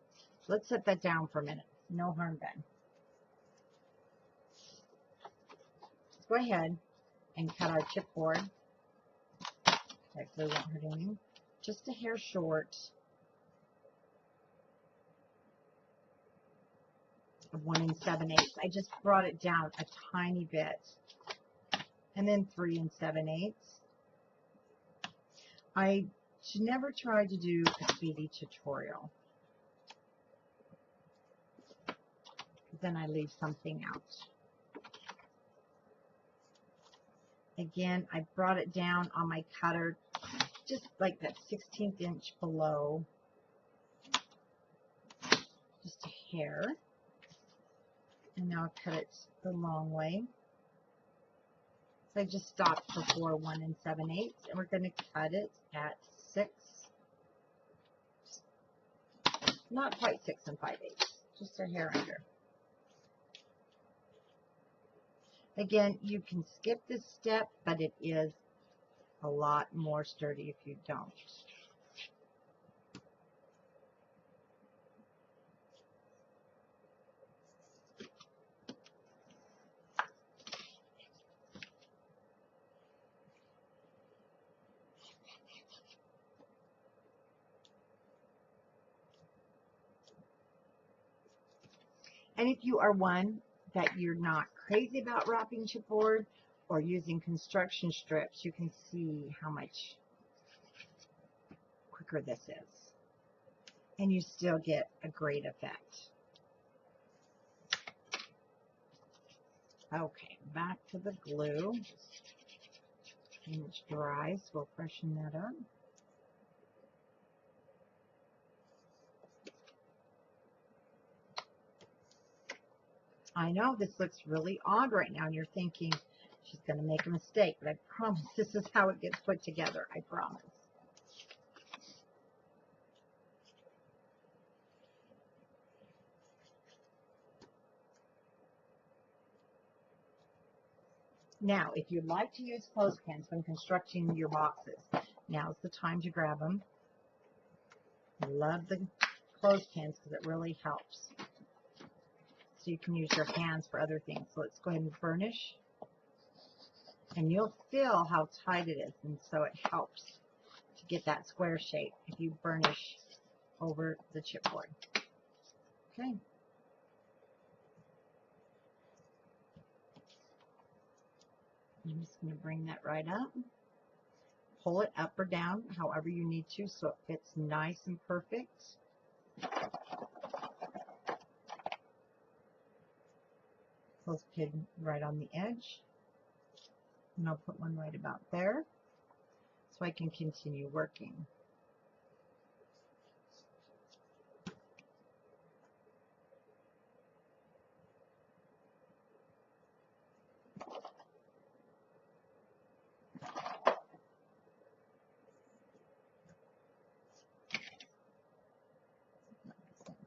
Let's set that down for a minute. No harm done. Let's go ahead and cut our chipboard. That glue won't hurt anything. Just a hair short of 1 7/8. I just brought it down a tiny bit. And then 3 7/8. I should never try to do a speedy tutorial. Then I leave something out. Again, I brought it down on my cutter just like that 1/16 inch below. Just a hair. And now I'll cut it the long way. So I just stopped before 1 7/8, and we're going to cut it at 6. Not quite 6 5/8, just a hair under. Again, you can skip this step, but it is a lot more sturdy if you don't. And if you are one that you're not crazy about wrapping chipboard or using construction strips, you can see how much quicker this is. And you still get a great effect. Okay, back to the glue. And it's dry, so we'll freshen that up. I know this looks really odd right now, and you're thinking she's going to make a mistake, but I promise this is how it gets put together. I promise. Now, if you'd like to use clothespins when constructing your boxes, now's the time to grab them. I love the clothespins because it really helps. So you can use your hands for other things. So let's go ahead and burnish. And you'll feel how tight it is, and so it helps to get that square shape if you burnish over the chipboard. Okay. I'm just going to bring that right up. Pull it up or down, however you need to, so it fits nice and perfect. Clothespin right on the edge. And I'll put one right about there so I can continue working.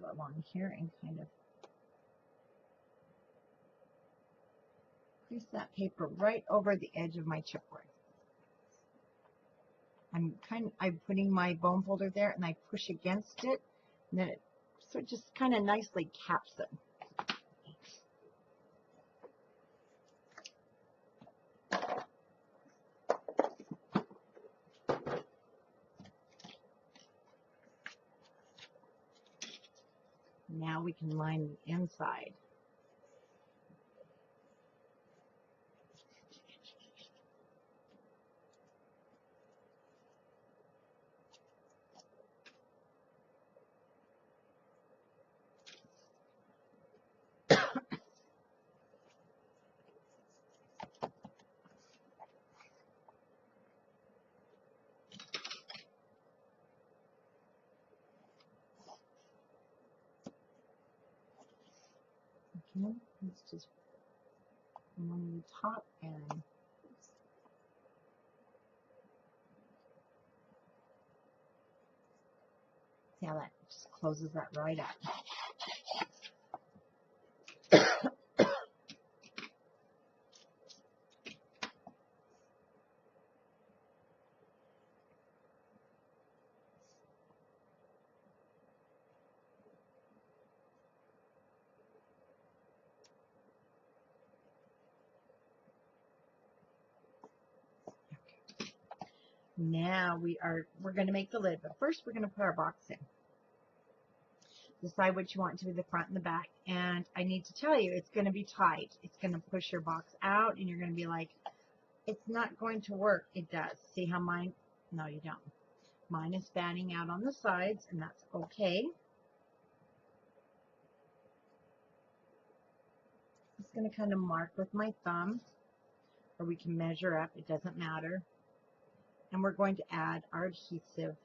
Go along here and kind of place that paper right over the edge of my chipboard. I'm putting my bone folder there, and I push against it, and then it so it just kind of nicely caps it. Now we can line the inside. Okay, let's just on the top and see how that just closes that right up. Now we're going to make the lid, but first we're going to put our box in. Decide what you want to be the front and the back, and I need to tell you it's going to be tight. It's going to push your box out, and you're going to be like, it's not going to work. It does. See how mine? No, you don't. Mine is fanning out on the sides, and that's okay. I'm just going to kind of mark with my thumb, or we can measure up. It doesn't matter. And we're going to add our adhesive.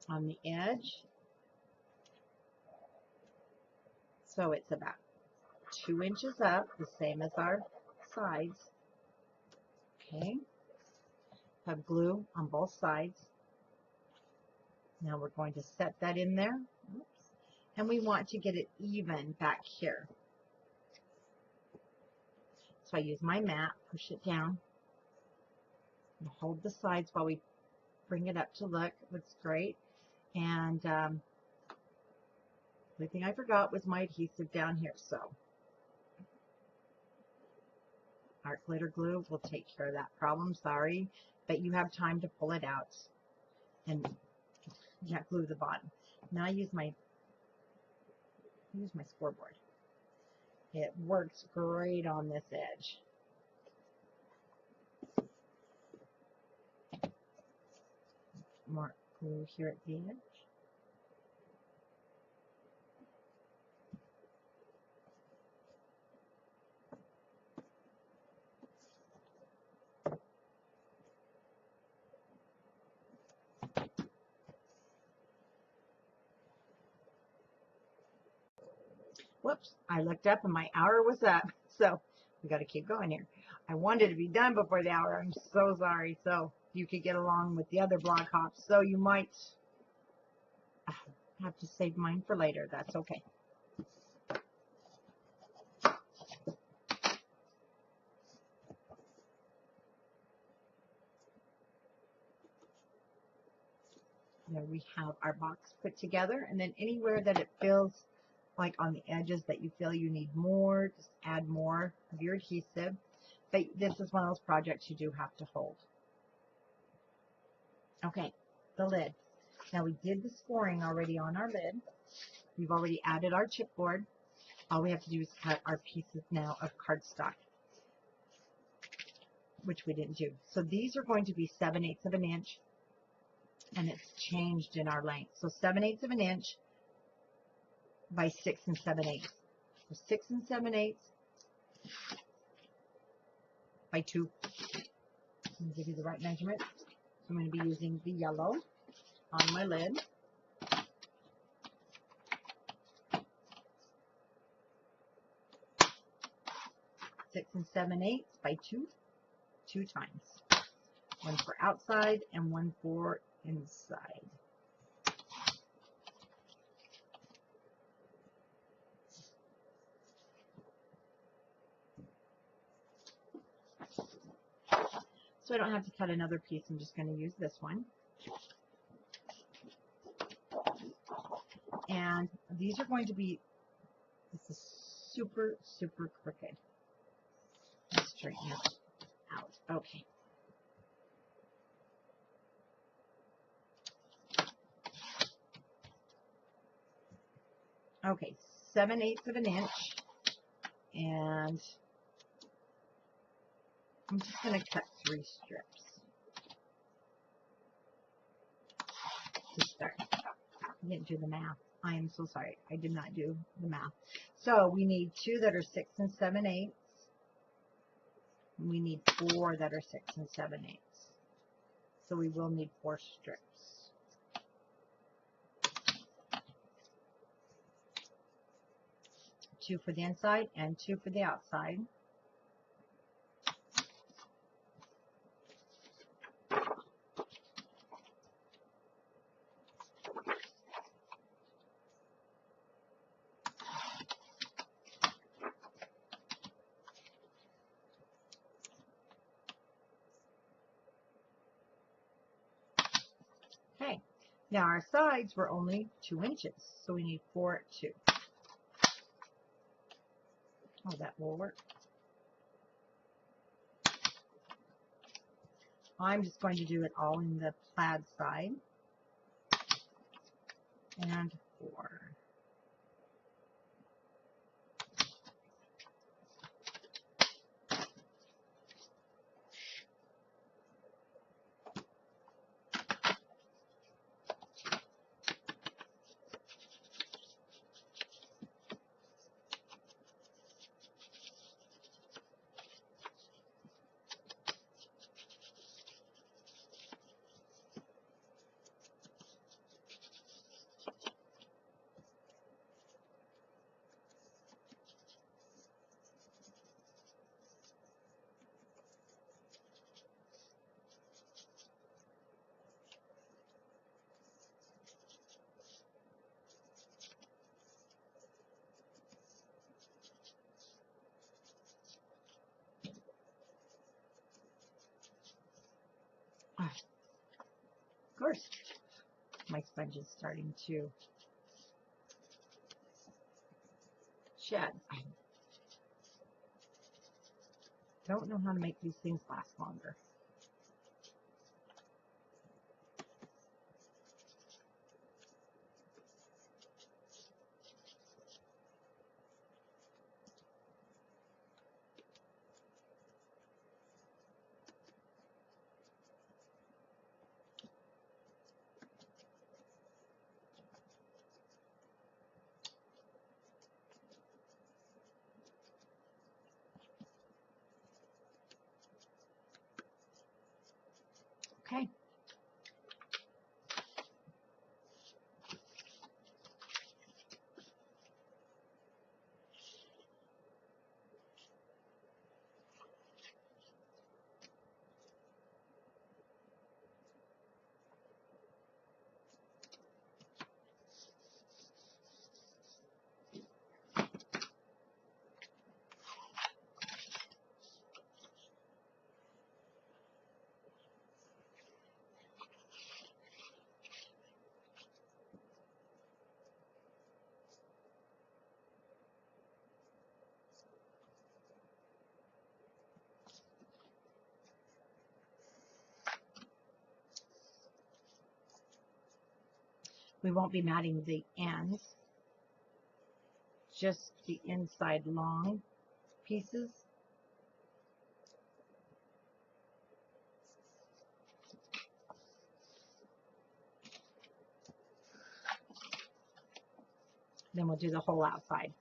On the edge. So it's about 2 inches up, the same as our sides. Okay. Have glue on both sides. Now we're going to set that in there. Oops. And we want to get it even back here. So I use my mat, push it down, and hold the sides while we bring it up to look. It looks great. And the only thing I forgot was my adhesive down here. So art glitter glue will take care of that problem. Sorry, but you have time to pull it out and glue the bottom. Now I use my scoreboard. It works great on this edge. More glue here at the edge. Whoops, I looked up and my hour was up. So we got to keep going here. I wanted to be done before the hour. I'm so sorry. So you could get along with the other blog hops. So you might have to save mine for later. That's okay. There we have our box put together, and then anywhere that it feels like on the edges that you feel you need more, just add more of your adhesive. But this is one of those projects you do have to hold. Okay, the lid. Now we did the scoring already on our lid. We've already added our chipboard. All we have to do is cut our pieces now of cardstock, which we didn't do. So these are going to be 7/8 of an inch, and it's changed in our length. So 7/8 of an inch by 6 7/8. So 6 7/8 by 2. Let me give you the right measurement. So I'm going to be using the yellow on my lid. Six 7/8 by 2, 2 times. One for outside and one for inside. So I don't have to cut another piece. I'm just going to use this one. And these are going to be, this is super, super crooked. Let's straighten it out. Okay. Okay, 7/8 of an inch, and I'm just going to cut 3 strips to start. I didn't do the math. I am so sorry. I did not do the math. So we need 2 that are 6 7/8. We need 4 that are 6 7/8. So we will need 4 strips. Two for the inside and 2 for the outside. Okay, now our sides were only 2 inches, so we need 4 at 2. Oh, that will work. I'm just going to do it all in the plaid side. And 4. Of course, my sponge is starting to shed. I don't know how to make these things last longer. Okay. We won't be matting the ends, just the inside long pieces. Then we'll do the whole outside.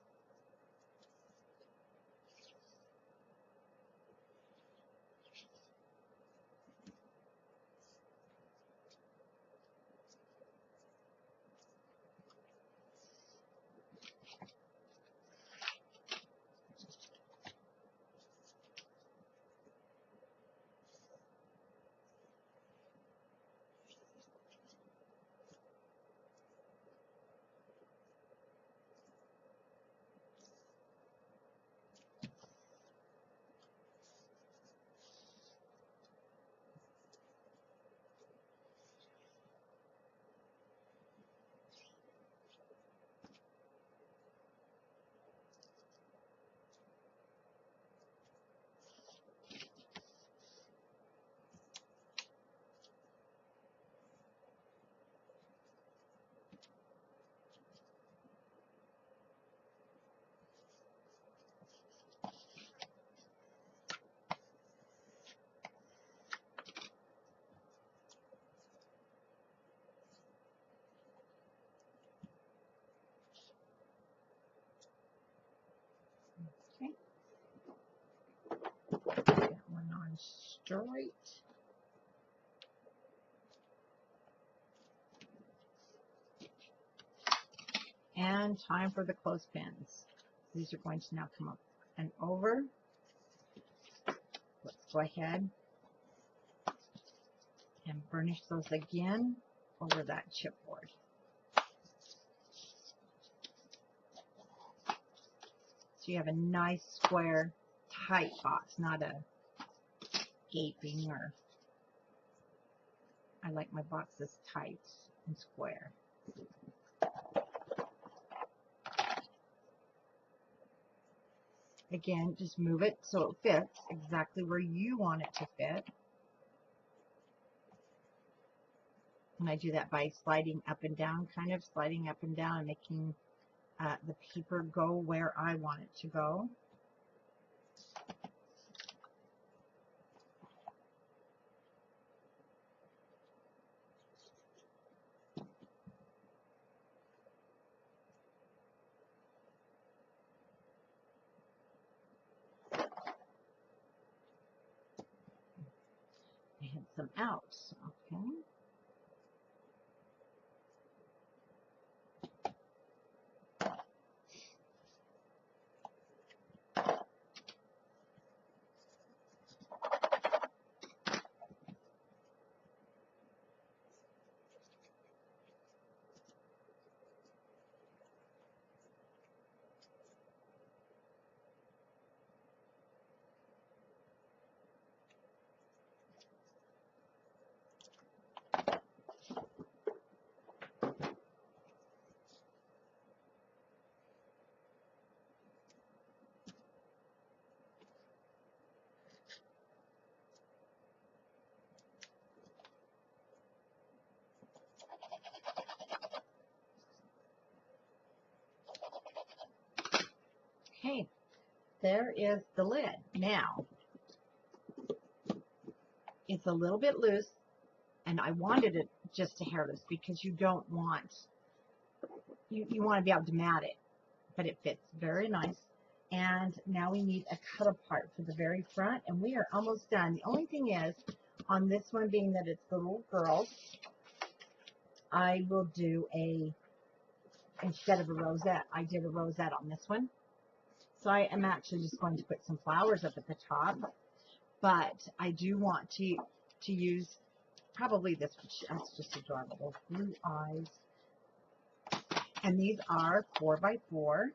straight. And time for the clothespins. These are going to now come up and over. Let's go ahead and burnish those again over that chipboard. So you have a nice square, tight box, not a gaping or, I like my boxes tight and square. Again, just move it so it fits exactly where you want it to fit. And I do that by sliding up and down, kind of sliding up and down and making the paper go where I want it to go. I had some out, okay. Okay, there is the lid. Now, it's a little bit loose, and I wanted it just a hair loose because you don't want, you want to be able to mat it, but it fits very nice. And now we need a cut apart for the very front, and we are almost done. The only thing is, on this one, being that it's the little girls, I will do a, instead of a rosette, I did a rosette on this one. So I am actually just going to put some flowers up at the top, but I do want to use probably this, that's just adorable, blue eyes. And these are 4 by 4.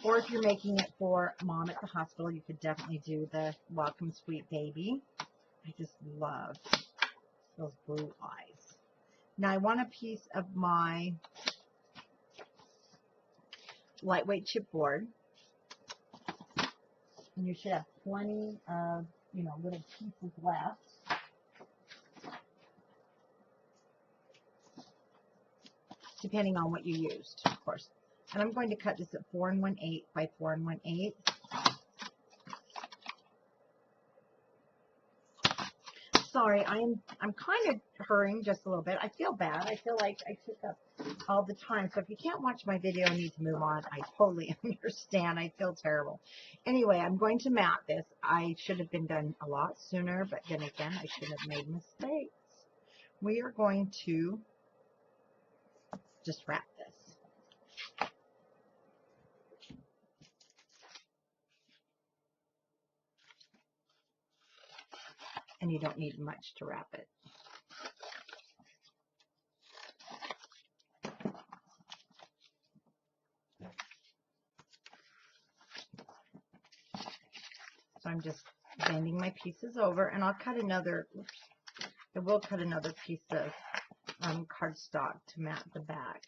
Or if you're making it for mom at the hospital, you could definitely do the Welcome Sweet Baby. I just love those blue eyes. Now I want a piece of my lightweight chipboard. And you should have plenty of, little pieces left. Depending on what you used, of course. And I'm going to cut this at 4 1/8 by 4 1/8. Sorry, I'm kind of hurrying just a little bit. I feel bad. I feel like I took up all the time. So if you can't watch my video and need to move on, I totally understand. I feel terrible. Anyway, I'm going to mat this. I should have been done a lot sooner, but then again, I should have made mistakes. We are going to just wrap this. And you don't need much to wrap it. So I'm just bending my pieces over, and I'll cut another, I will cut another piece of cardstock to mat the back.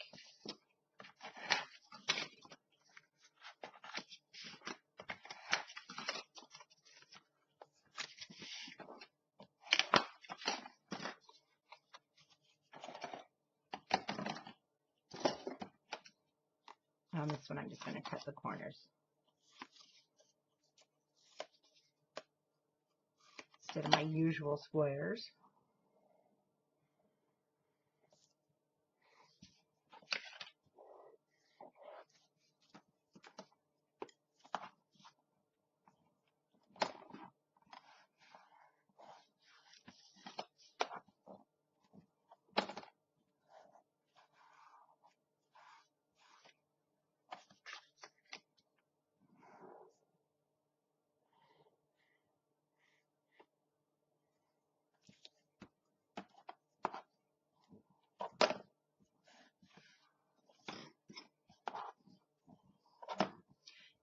On this one, I'm just going to cut the corners instead of my usual squares.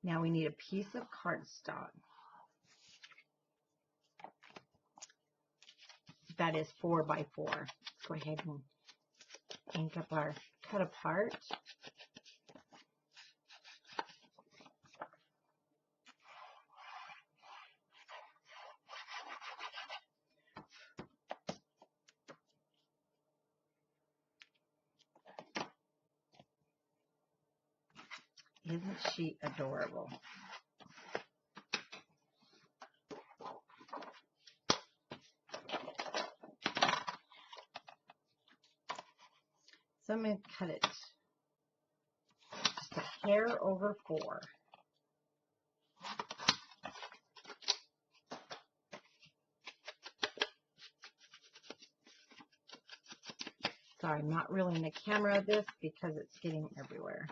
Now we need a piece of cardstock. That is 4 by 4. Let's go ahead and ink up our cut apart. Isn't she adorable? So I'm going to cut it just a hair over 4. Sorry, I'm not really in the camera of this because it's getting everywhere.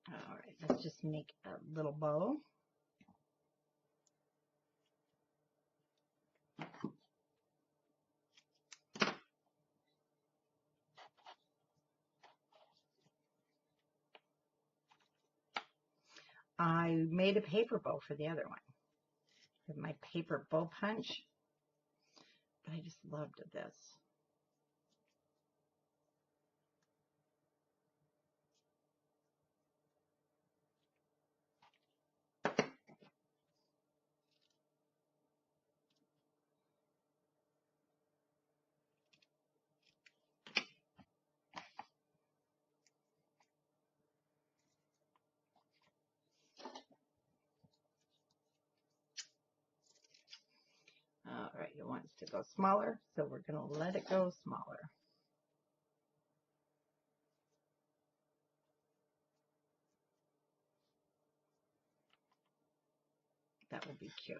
All right, let's just make a little bow. I made a paper bow for the other one with my paper bow punch, but I just loved this. All right, it wants to go smaller, so we're going to let it go smaller. That would be cute.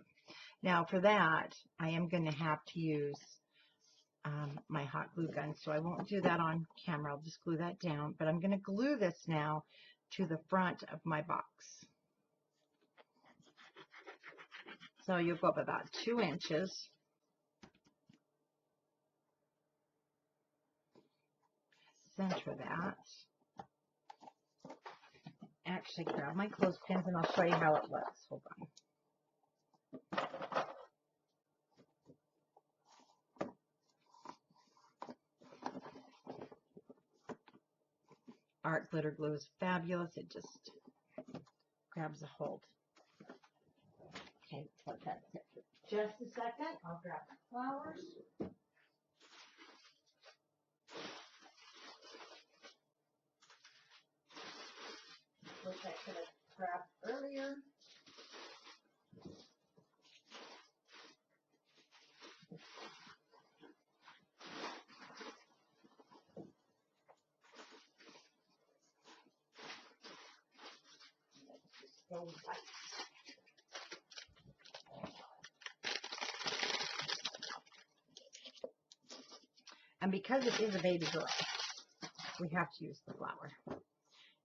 Now for that, I am going to have to use my hot glue gun, so I won't do that on camera. I'll just glue that down, but I'm going to glue this now to the front of my box. So you'll go up about 2 inches. Center that. Actually, grab my clothespins and I'll show you how it looks. Hold on. Art glitter glue is fabulous. It just grabs a hold. Okay, let that sit for just a second. I'll grab the flowers. Which I could have grabbed earlier. Go white. And because it is a baby girl, we have to use the flower.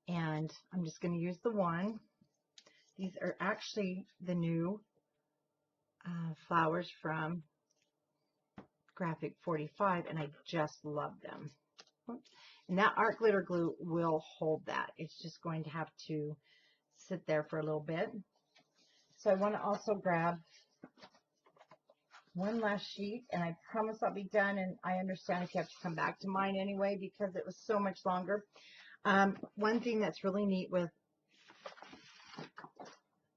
And I'm just going to use the one. These are actually the new flowers from Graphic 45, and I just love them. And that art glitter glue will hold that. It's just going to have to sit there for a little bit. So I want to also grab one last sheet, and I promise I'll be done, and I understand if you have to come back to mine anyway because it was so much longer. One thing that's really neat with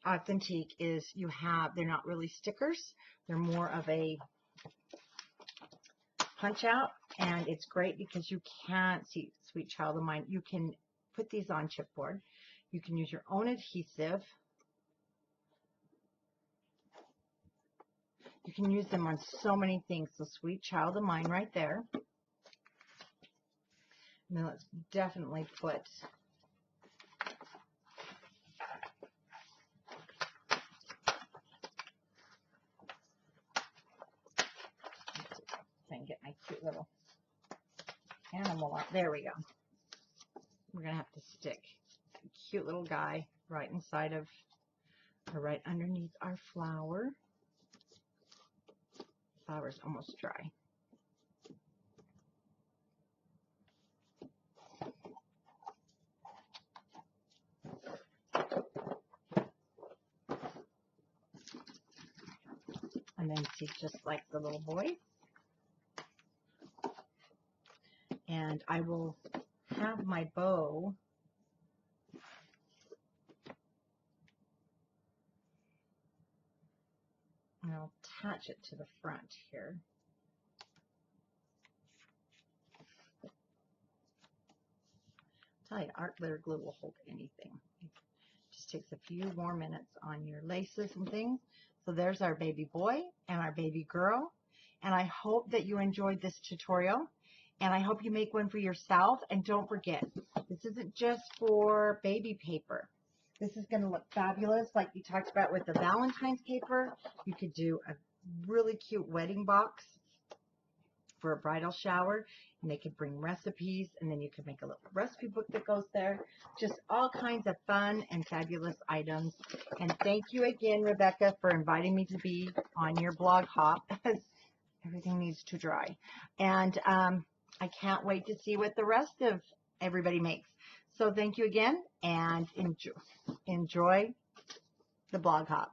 Authentique is they're not really stickers. They're more of a punch out, and it's great because you can't see, sweet child of mine, you can put these on chipboard. You can use your own adhesive. You can use them on so many things. So sweet child of mine right there. Now let's definitely put try and get my cute little animal out. There we go. We're gonna have to stick a cute little guy right inside of, or right underneath our flower. Flower's almost dry. And then see, just like the little boy. And I will have my bow and I'll attach it to the front here. I'll tell you, art glitter glue will hold anything. It just takes a few more minutes on your laces and things. So there's our baby boy and our baby girl. And I hope that you enjoyed this tutorial. And I hope you make one for yourself. And don't forget, this isn't just for baby paper. This is going to look fabulous, like we talked about with the Valentine's paper. You could do a really cute wedding box for a bridal shower, and they could bring recipes, and then you could make a little recipe book that goes there. Just all kinds of fun and fabulous items. And thank you again, Rebecca, for inviting me to be on your blog hop. Everything needs to dry. And I can't wait to see what the rest of everybody makes. So thank you again, and enjoy the blog hop.